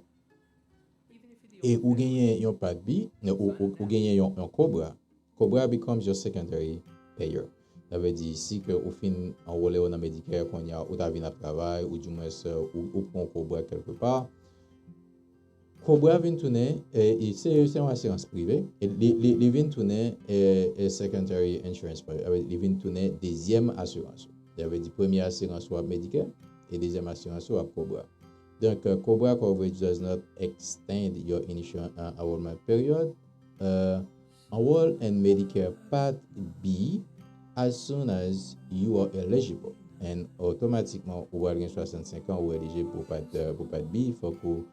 et ou gagnez un Part B ou gagnez un Cobra becomes your secondary payer. Ça veut dire ici que vous fin enrôler dans Medicare qu'on y a ou t'avais un travail ou du moins ou prend Cobra quelque part. Cobra vient tourner et c'est une assurance privée et les vient tourner secondary insurance, les vient tourner deuxième assurance. Ça veut dire première assurance soit Medicare et deuxième assurance soit Cobra. Donc Cobra coverage does not extend your initial enrollment period. Enroll in Medicare Part B as soon as you are eligible. And automatiquement, vous avez 65 ans ou éligible pour Part B, il faut que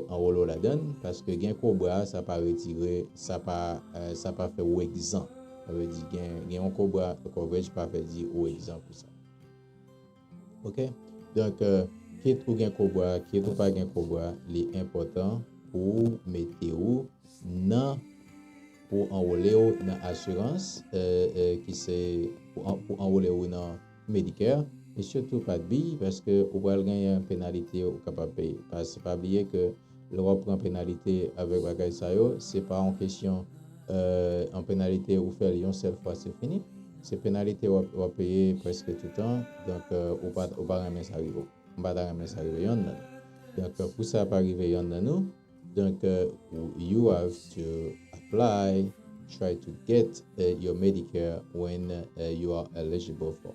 enrôler la donne parce que gain Cobra ça pas retirer ça pas fait ou exempt. Ça veut dire gain Cobra coverage pas fait dire ou exempt pour ça. OK? Donc qui ou gain Cobra, qui ou pas gain Cobra, l'important pour mettre nan pour enrôler dans assurance qui c'est pour enrôler dans Medicare et surtout pas de B parce que vous allez gagner une pénalité ou capable payer parce que pas oublier que l'Europe prend pénalité avec bagay ça yo c'est pas en question en pénalité ou faire une seule fois c'est fini c'est pénalité ou payer presque tout le temps donc ou pas ramener ça arrive on va ramener ça arrive donc pour ça pas arriver yon dans nous donc you have to apply try to get your Medicare when you are eligible for.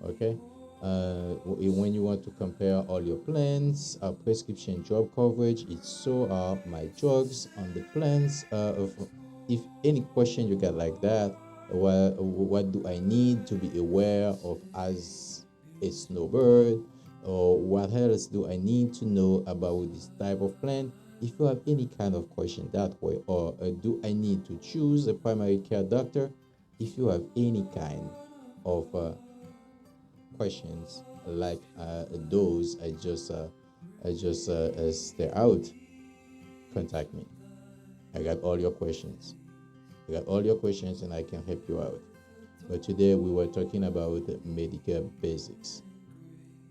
Okay? When you want to compare all your plans, prescription drug coverage, it's so my drugs on the plans. If any question you got like that, what do I need to be aware of as a snowbird, or what else do I need to know about this type of plan? If you have any kind of question that way, or do I need to choose a primary care doctor? If you have any kind of questions like those I just stare out, contact me. I got all your questions. And I can help you out. But today we were talking about Medicare Basics.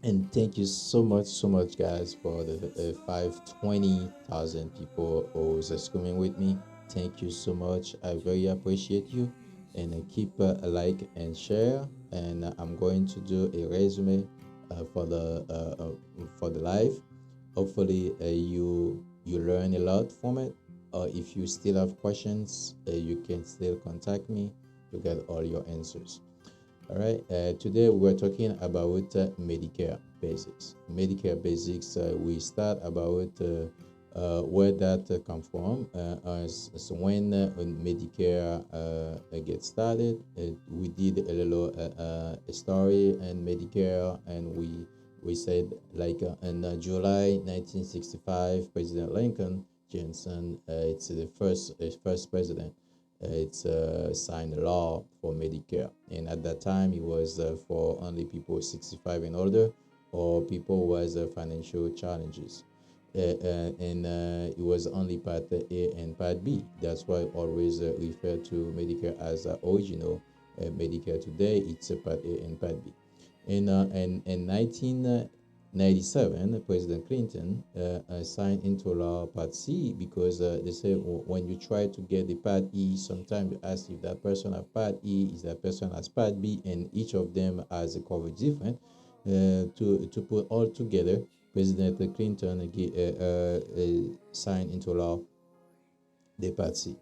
And thank you so much guys for the 520,000 people who's coming with me. Thank you so much. I very appreciate you. And keep a like and share. And I'm going to do a resume for the live. Hopefully you learn a lot from it. If you still have questions, you can still contact me to get all your answers. All right. Today we're talking about Medicare Basics. Medicare Basics. We start about where that come from. As when Medicare gets started, we did a little story and Medicare, and we said like in July 1965, President Lincoln Johnson, it's the first president. It's signed a law for Medicare, and at that time it was for only people 65 and older, or people who has financial challenges. And it was only Part A and Part B. That's why I always refer to Medicare as original Medicare. Today it's Part A and Part B. In 1997, President Clinton signed into law Part C, because they say when you try to get the Part E, sometimes you ask if that person has Part E, is that person has Part B, and each of them has a coverage different. To put all together, President Clinton signed into law the Part C.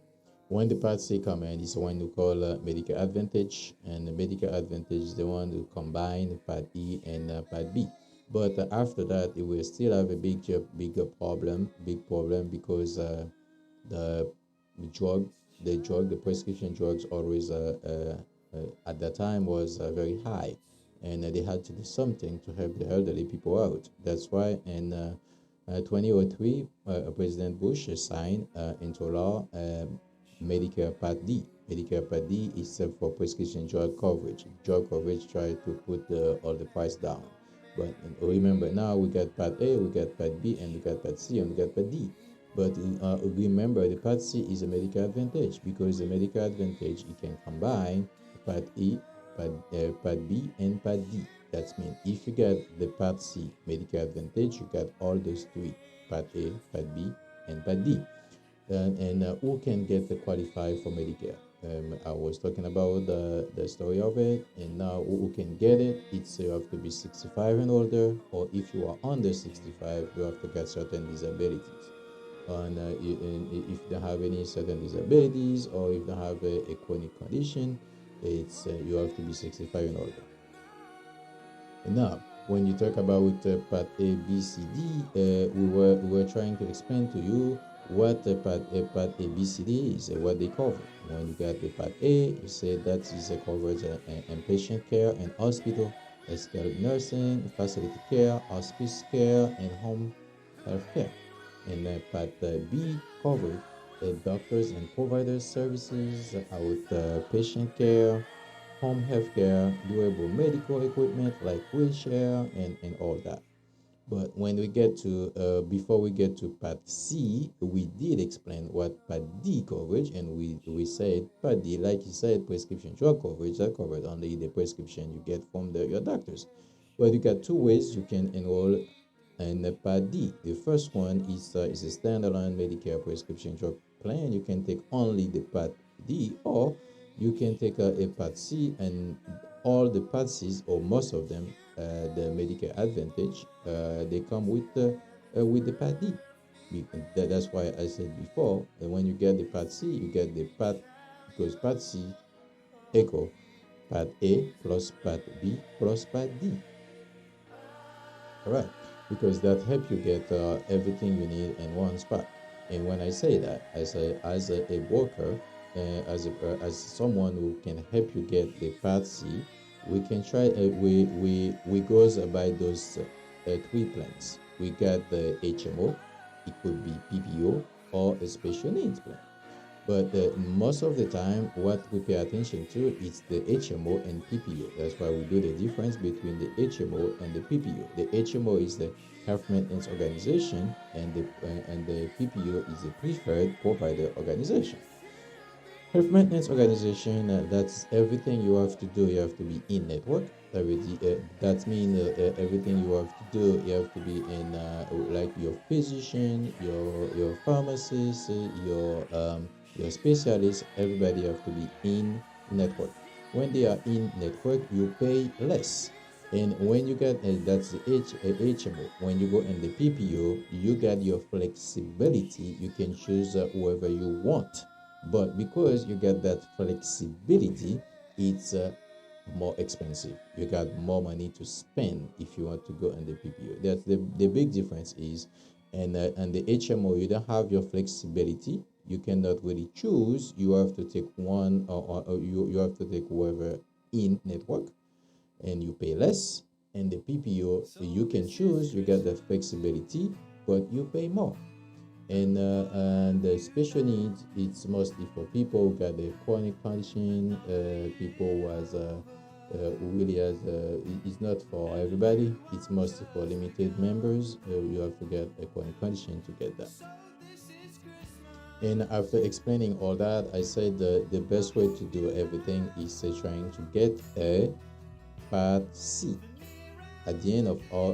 When the Part C come in, it's one we call Medicare Advantage, and the Medicare Advantage is the one who combine Part E and Part B. But after that, it will still have a big problem, because the the prescription drugs always at that time was very high, and they had to do something to help the elderly people out. That's why in 2003, President Bush signed into law Medicare Part D. Medicare Part D is for prescription drug coverage. Drug coverage try to put all the price down. But remember, now we got Part A, we got Part B, and we got Part C, and we got Part D. But remember, the Part C is a Medicare Advantage, because the Medicare Advantage, it can combine Part E, Part B, and Part D. That means if you get the Part C Medicare Advantage, you got all those three: Part A, Part B, and Part D. And who can get qualified for Medicare? I was talking about the story of it, and now who can get it? It's you have to be 65 and older, or if you are under 65, you have to get certain disabilities. And if you don't have any certain disabilities, or if you don't have a chronic condition, it's you have to be 65 and older. Now, when you talk about Part A, B, C, D, we were trying to explain to you what Part A, B, C, D is, what they cover. When you got the Part A, you say that is a coverage in patient care and hospital, skilled nursing, facility care, hospice care, and home health care. And Part B covered doctors and providers services, outpatient care, home health care, durable medical equipment like wheelchair, and all that. But when we get to before we get to Part C, we did explain what Part D coverage, and we said Part D, like you said, prescription drug coverage, that covered only the prescription you get from your doctors. But you got two ways you can enroll in the Part D. The first one is a standalone Medicare prescription drug plan. You can take only the Part D, or you can take a Part C, and all the Part Cs, or most of them, the Medicare Advantage, they come with the Part D. That's why I said before, when you get the Part C, you get the Part, because Part C equal Part A plus Part B plus Part D. All right, because that help you get everything you need in one spot. And when I say that, I say as a worker, as someone who can help you get the Part C, we can try. We goes by those three plans. We got the HMO, it could be PPO, or a special needs plan. But most of the time, what we pay attention to is the HMO and PPO. That's why we do the difference between the HMO and the PPO. The HMO is the Health Maintenance Organization, and the PPO is the Preferred Provider Organization. Health Maintenance Organization, that's everything you have to do. You have to be in network. That means everything you have to do, you have to be in like your physician, your pharmacist, your specialist. Everybody have to be in network. When they are in network, you pay less. And when you get that's the HMO. When you go in the PPO, you get your flexibility. You can choose whoever you want. But because you get that flexibility, it's more expensive. You got more money to spend if you want to go on the PPO. That's the big difference is, and the HMO, you don't have your flexibility. You cannot really choose. You have to take one, or you have to take whoever in network, and you pay less. And the PPO, you can choose. You get the flexibility, but you pay more. And the special needs, it's mostly for people who got a chronic condition, people who has who really has it's not for everybody. It's mostly for limited members. You have to get a chronic condition to get that. And after explaining all that, I said the best way to do everything is trying to get a Part C. At the end of all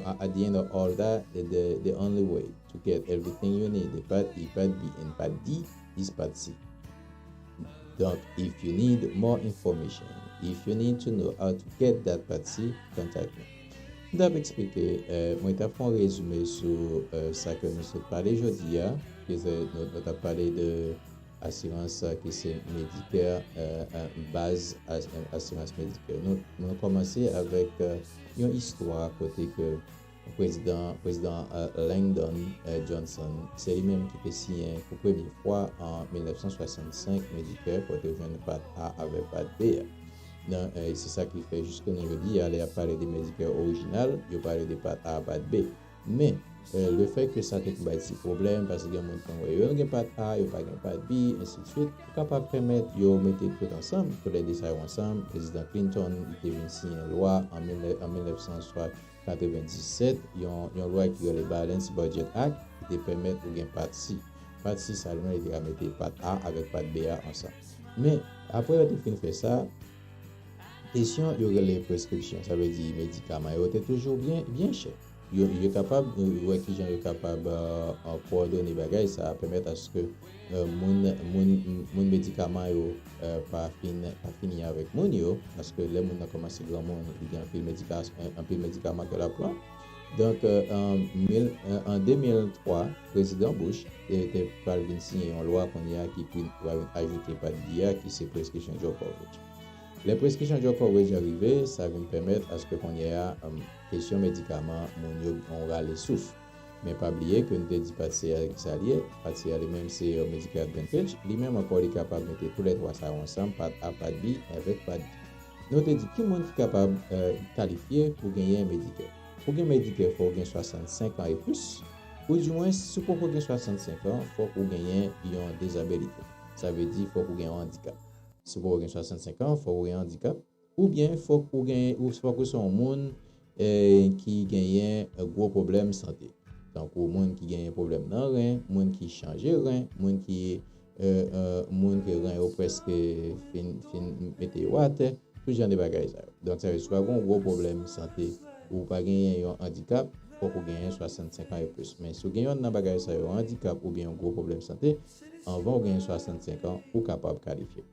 that, the only way to get everything you need, the Part E, Part B, and Part D, is Part C. Donc, if you need more information, if you need to know how to get that Part C, contact me. D'ap explike, mwen ta fon rezume sou sa ke nou se pale jodi ya, ki nou ta pale de assurance ki se Medicare, base assurance Medicare. Nou komanse avèk yon histwa kote ke président Lyndon Johnson, se li menm ki te signen pou premi fwa en 1965 Medicare kote jwen Part A avèk Part B. C'est ça qui fait jusqu'à nous dit, il a parlé des Medicare original, il a parlé des Part A, Part B. Mais le fait que ça te un petit problème, parce qu'il y a des Part A, il n'y a pas de Part B, ainsi de suite, capable de permettre de mettre tout ensemble, tous les décisions ensemble. Le président Clinton, il a signé une loi en 1997, il y a une loi qui est le Balance Budget Act, qui permet de gagner Part C. Part C, ça lui a mettre Part A avec Part B ensemble. Mais après, il a fait ça. Question, il y aurait les prescriptions, ça veut dire médicaments, ils étaient toujours bien chers. Il est capable, qui est capable de coordonner les bagages, ça permet à ce que mon médicament pas fini avec mon parce que les gens ont commencé grand monde, il y a un peu de médicaments que la prend. Donc en 2003, le président Bush était parvenu à signer une loi qui va ajouter pas d'IA qui c'est prescription drug coverage. Les prescriptions de coverage arrivées, ça va me permettre à ce qu'on y ait question médicaments, on va les souffle. Mais pas oublier que nous avons dit passer avec ça lié, passer avec même c'est Medicare Advantage, lui-même encore est capable de mettre tous les trois ça ensemble, Part A, Part B, avec Part D. Nous avons dit qui est capable de qualifier pour gagner un Medicare. Pour gagner un Medicare, il faut gagner 65 ans et plus, ou du moins, si pour gagner 65 ans, il faut gagner une disabilité. Ça veut dire qu'il faut gagner un handicap. Si vous avez 65 ans, il faut avoir un handicap. Ou bien, il faut que vous soyez un monde qui gagne un gros problème de santé. Donc, au monde qui gagne un problème dans le rein, monde qui change le rein, monde qui rein presque fin météo à terre, tout genre de bagages. Donc, ça veut dire un gros problème de santé ou pas gagner un handicap, il faut que vous gagnez 65 ans et plus. Mais si vous gagnez un bagage, un handicap ou bien un gros problème de santé, avant de gagner 65 ans, vous êtes capable de qualifier.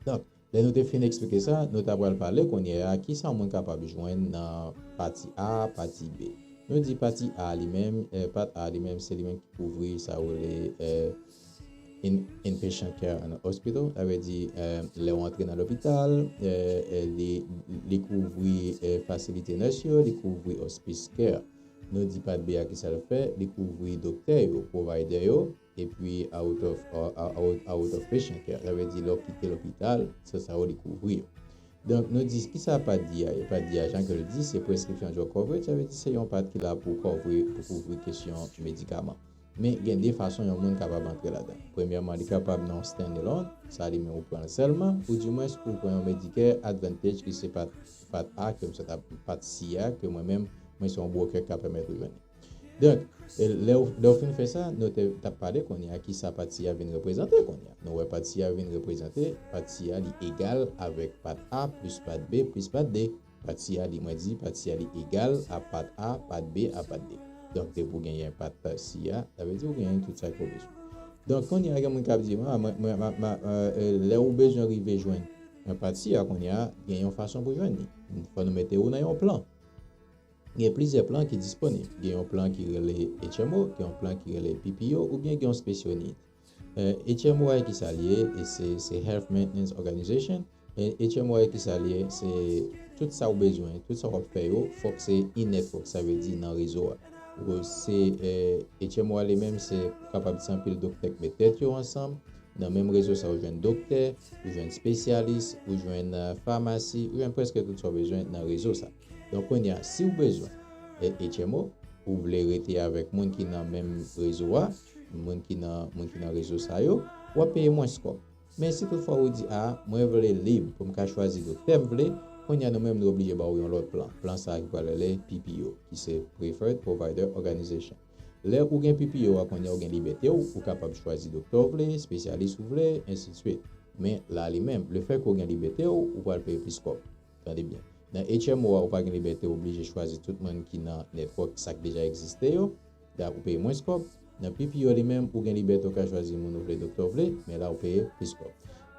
Donc, là, nous avons fini d'expliquer ça, nous avons parlé qu'on y a qui sont capables de joindre dans partie A, partie B. Nous dit partie A lui-même, partie A lui-même, c'est lui-même qui couvre ça ou les inpatient care en hospital, ça veut dire les rentrer dans l'hôpital, les couvrir facilité nationale, les couvrir hospice care. Nous dit pas de B qui ça le fait, les couvrir docteur, provider et puis out of patient care. Ça veut dire quitter l'hôpital, ça va découvrir. Donc nous disons qui ça pas dit, il pas dit agent que le dit c'est prescription de coverage, ça veut dire c'est un part qui là pour couvrir question médicaments. Mais il y a des façons dont on est capable d'entrer là-dedans. Premièrement, il est capable de stand-alone, ça veut dire on prend seulement, ou du moins pour prendre un Medicare Advantage qui c'est pas A, comme ça pas C que moi-même je suis un broker qui permet de venir. Donc, là, on fait ça, nous avons parlé qu'on y a qui ça partie A vient représenter. Nous avons partie A vient représenter, partie A est égal avec part A plus part B plus part D. Partie A, moi dit, partie A est égal à part A, part B à part D. Donc, pour gagner un part C A, ça veut dire que vous gagnez tout ça qu'on besoin. Donc, quand il y a un cap dit, là où besoin d'arriver joindre un partie A, qu'on y a une façon pour joindre. Il faut nous mettre dans un plan. Il y a plusieurs plans qui sont disponibles. Il y a un plan qui est le HMO, il y a un plan qui est le PPO ou bien il y a un special need. HMO qui s'allie et c'est Health Maintenance Organization. Et chez moi qui ça lié, c'est tout ça au besoin, tout ça qu'on fait faut que c'est in-network, ça veut dire dans réseau. C'est et chez moi les mêmes c'est capable de s'empile docteur mettre tête ensemble dans le même réseau ça vous un docteur, vous un spécialiste, vous une pharmacie, vous presque tout ça besoin dans réseau ça. Donc on y a si vous besoin et HMO vous voulez rester avec monde qui dans même réseau monde qui dans réseau ça yo, ou payer moins score. Mais si toutefois vous dit moi je veux libre pour me choisir docteur voulez on y a nous-mêmes nous obligés bah oui on l'autre plan ça qui va les PPO qui c'est Preferred Provider Organization. Là où gain PPO on y a gain liberté ou capable choisir docteur voulez spécialiste voulez ainsi de suite. Mais là les mêmes le fait qu'on gain liberté ou va payer plus score. Attendez bien. Dans HMO ou pas gain liberté obligé choisir tout le monde qui dans network ça déjà existé yo, là vous payer moins score. Dans PPO les mêmes ou gain liberté ou choisir mon voulez docteur voulez mais là vous payer plus score.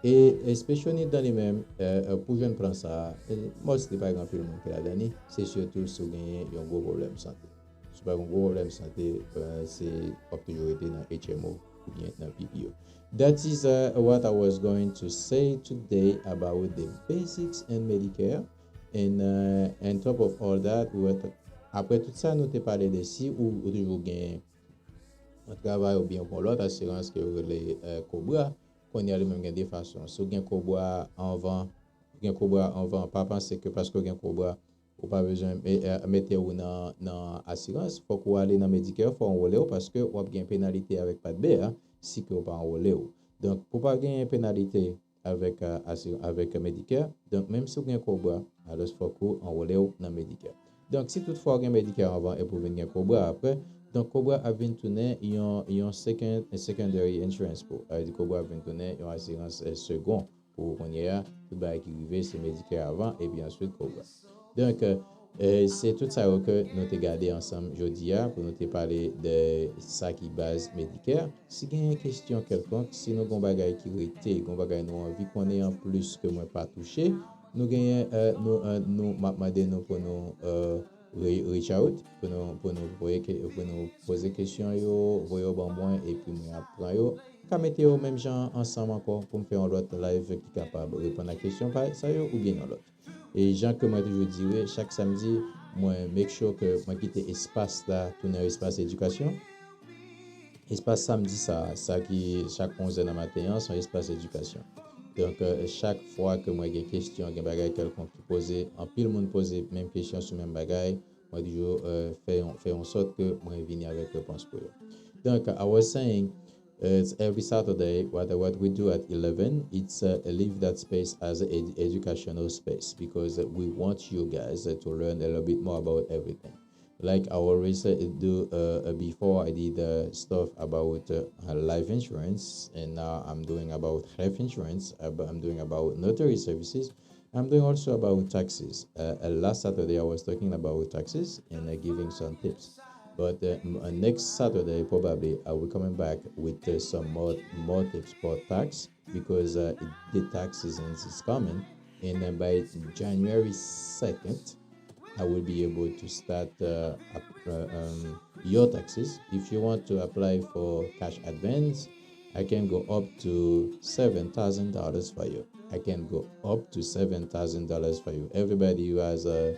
Et spécialement dans les mêmes, pour je ne prends ça, moi c'était pas grand film que la dernière, c'est surtout si vous avez un gros problème de santé. Si vous avez un gros problème de santé, c'est pas toujours été dans HMO ou bien dans PPO. That is what I was going to say today about the basics and Medicare. And on top of all that, après tout ça, nous te parlé de si ou toujours gain un travail ou bien pour l'autre assurance que les Cobra. Qu'on y a le même gain de façon. Si vous avez en vent, pas penser que parce que vous avez cobra, ou pas besoin de mettre dans assurance, faut que vous allez dans Medicare, faut enrôler parce que vous avez une pénalité avec pas de B, si que vous pas enrôler. Donc pour pas gagner une pénalité avec Medicare, donc même si vous avez cobra, alors faut que vous enrôler dans Medicare. Donc si toutefois vous avez Medicare avant et pour venir cobra après, donc Cobra a bien tourné un secondary insurance pour Cobra a bien tourné une assurance second pour qu'on y a tout bas qui arrive c'est Medicare avant et puis ensuite Cobra. Donc c'est tout ça que nous avons gardé ensemble aujourd'hui pour nous parler de ça qui base Medicare. Si vous avez une question quelconque, si nous avons des bagages qui rété, nous avons envie qu'on ait en plus que moi pas touché, nous gagnons nous pour nous reach out pour nous poser question yo voyer bon moi et puis moi apprendre yo ka mettre yo même gens ensemble encore pour me faire un autre live qui capable répondre à question par ça yo ou bien l'autre et gens que moi toujours dire chaque samedi moi make sure que moi quitter espace là tourner espace éducation espace samedi ça qui chaque 11h du matin son espace éducation. Donc chaque fois que moi j'ai une question, j'ai un bagage quelconque qui poser, en pile monde poser même question sur même bagage, moi toujours fait en sorte que moi venir avec réponse pour eux. Donc I was saying it's every Saturday what we do at 11 it's leave that space as an educational space because we want you guys to learn a little bit more about everything. Like I always do before I did stuff about life insurance and now I'm doing about health insurance, I'm doing about notary services, I'm doing also about taxes. Last Saturday I was talking about taxes and giving some tips. But next Saturday probably I will coming back with some more tips for tax because the tax season is coming and by January 2nd I will be able to start your taxes. If you want to apply for cash advance, I can go up to $7,000 for you. I can go up to $7,000 for you. Everybody who has a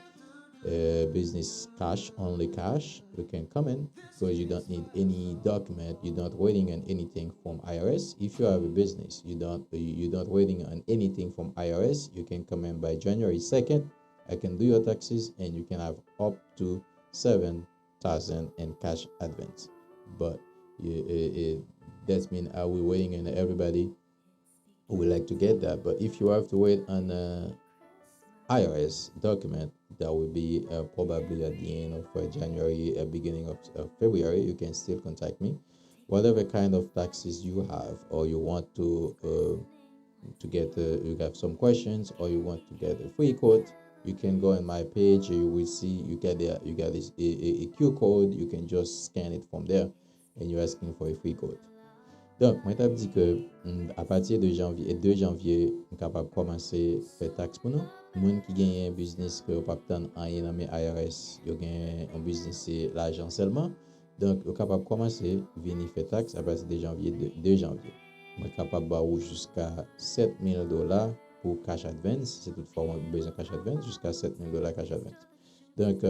business cash, only cash, you can come in because you don't need any document. You're not waiting on anything from IRS. If you have a business, you're not waiting on anything from IRS. You can come in by January 2nd. I can do your taxes and you can have up to $7,000 in cash advance. But that means we're waiting on everybody who would like to get that. But if you have to wait on IRS document, that will be probably at the end of January, beginning of February. You can still contact me. Whatever kind of taxes you have, or you want to get, you have some questions, or you want to get a free quote. You can go on my page. You will see you get this a Q code. You can just scan it from there, and you're asking for a free code. Donc, moi t'ai dit que à partir de janvier 2 janvier, on est capable de commencer à faire taxe pour nous. Moun qui gagne un business que pas tant rien dans mes IRS, yo gagne un business c'est l'argent seulement. Donc, on est capable de commencer venir faire taxe à partir de janvier 2 janvier. On est capable de jusqu'à $7,000 pour cash advance, c'est toutefois on a besoin de cash advance, jusqu'à $7,000 cash advance. Donc,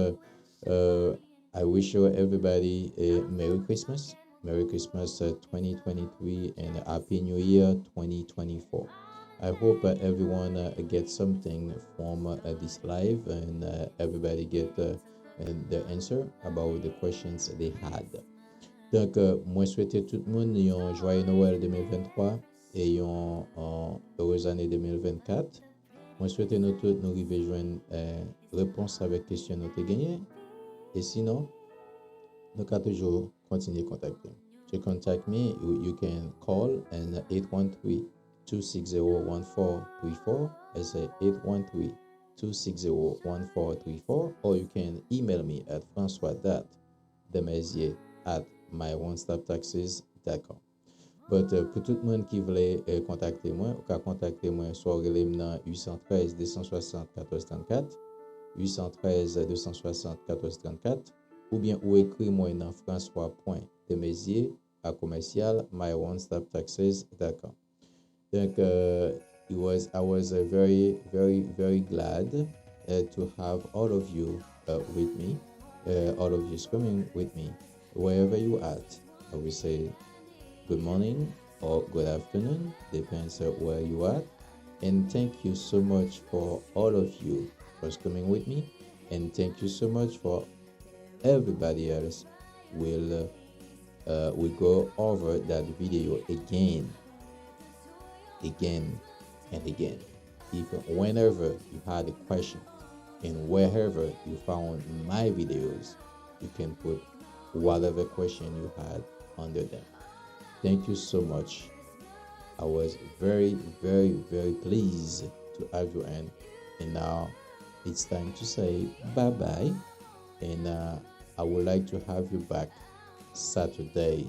I wish you everybody a Merry Christmas. Merry Christmas 2023 and Happy New Year 2024. I hope everyone gets something from this live and everybody get the answer about the questions they had. Donc, moi souhaite tout le monde un joyeux Noël 2023 et une heureuse année 2024. Moi souhaite nous tous nous arriver joindre réponse avec question nous avons gagné. Et sinon, nous pouvons toujours continuer à contacter. To contact me, you can call and 813-260-1434. I say 813-260-1434. Or you can email me at francois.demesier@myonestoptaxes.com. But pour tout le monde qui voulait contacter moi, vous pouvez contacter moi soit dans 813 260 1434, 813 260 1434, ou bien ou écrit moi dans francois.demesier@myonestoptaxes.com. Donc, I was very, very, very glad to have all of you with me, all of you coming with me, wherever you at. I will say good morning or good afternoon, depends where you are. And thank you so much for all of you for coming with me, and thank you so much for everybody else will go over that video again and again. If whenever you had a question and wherever you found my videos, you can put whatever question you had under them. Thank you so much. I was very, very, very pleased to have you in. And now it's time to say bye-bye. And I would like to have you back Saturday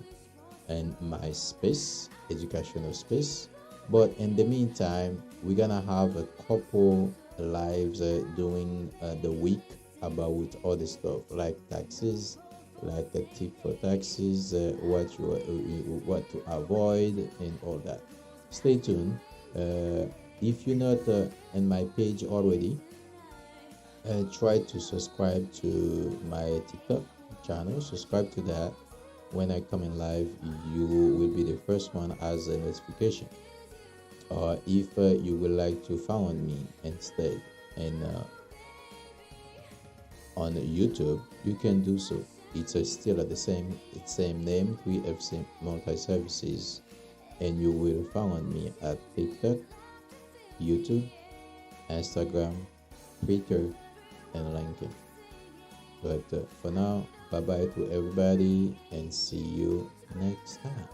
in my space, educational space. But in the meantime, we're gonna have a couple lives during the week about other stuff like taxes, like a tip for taxes, what to avoid, and all that. Stay tuned. If you're not in my page already, try to subscribe to my TikTok channel. Subscribe to that. When I come in live, you will be the first one as a notification. Or if you would like to find me instead and on YouTube, you can do so. It's still at the same name, 3FC Multi Services, and you will find me at TikTok, YouTube, Instagram, Twitter, and LinkedIn. But for now, bye bye to everybody, and see you next time.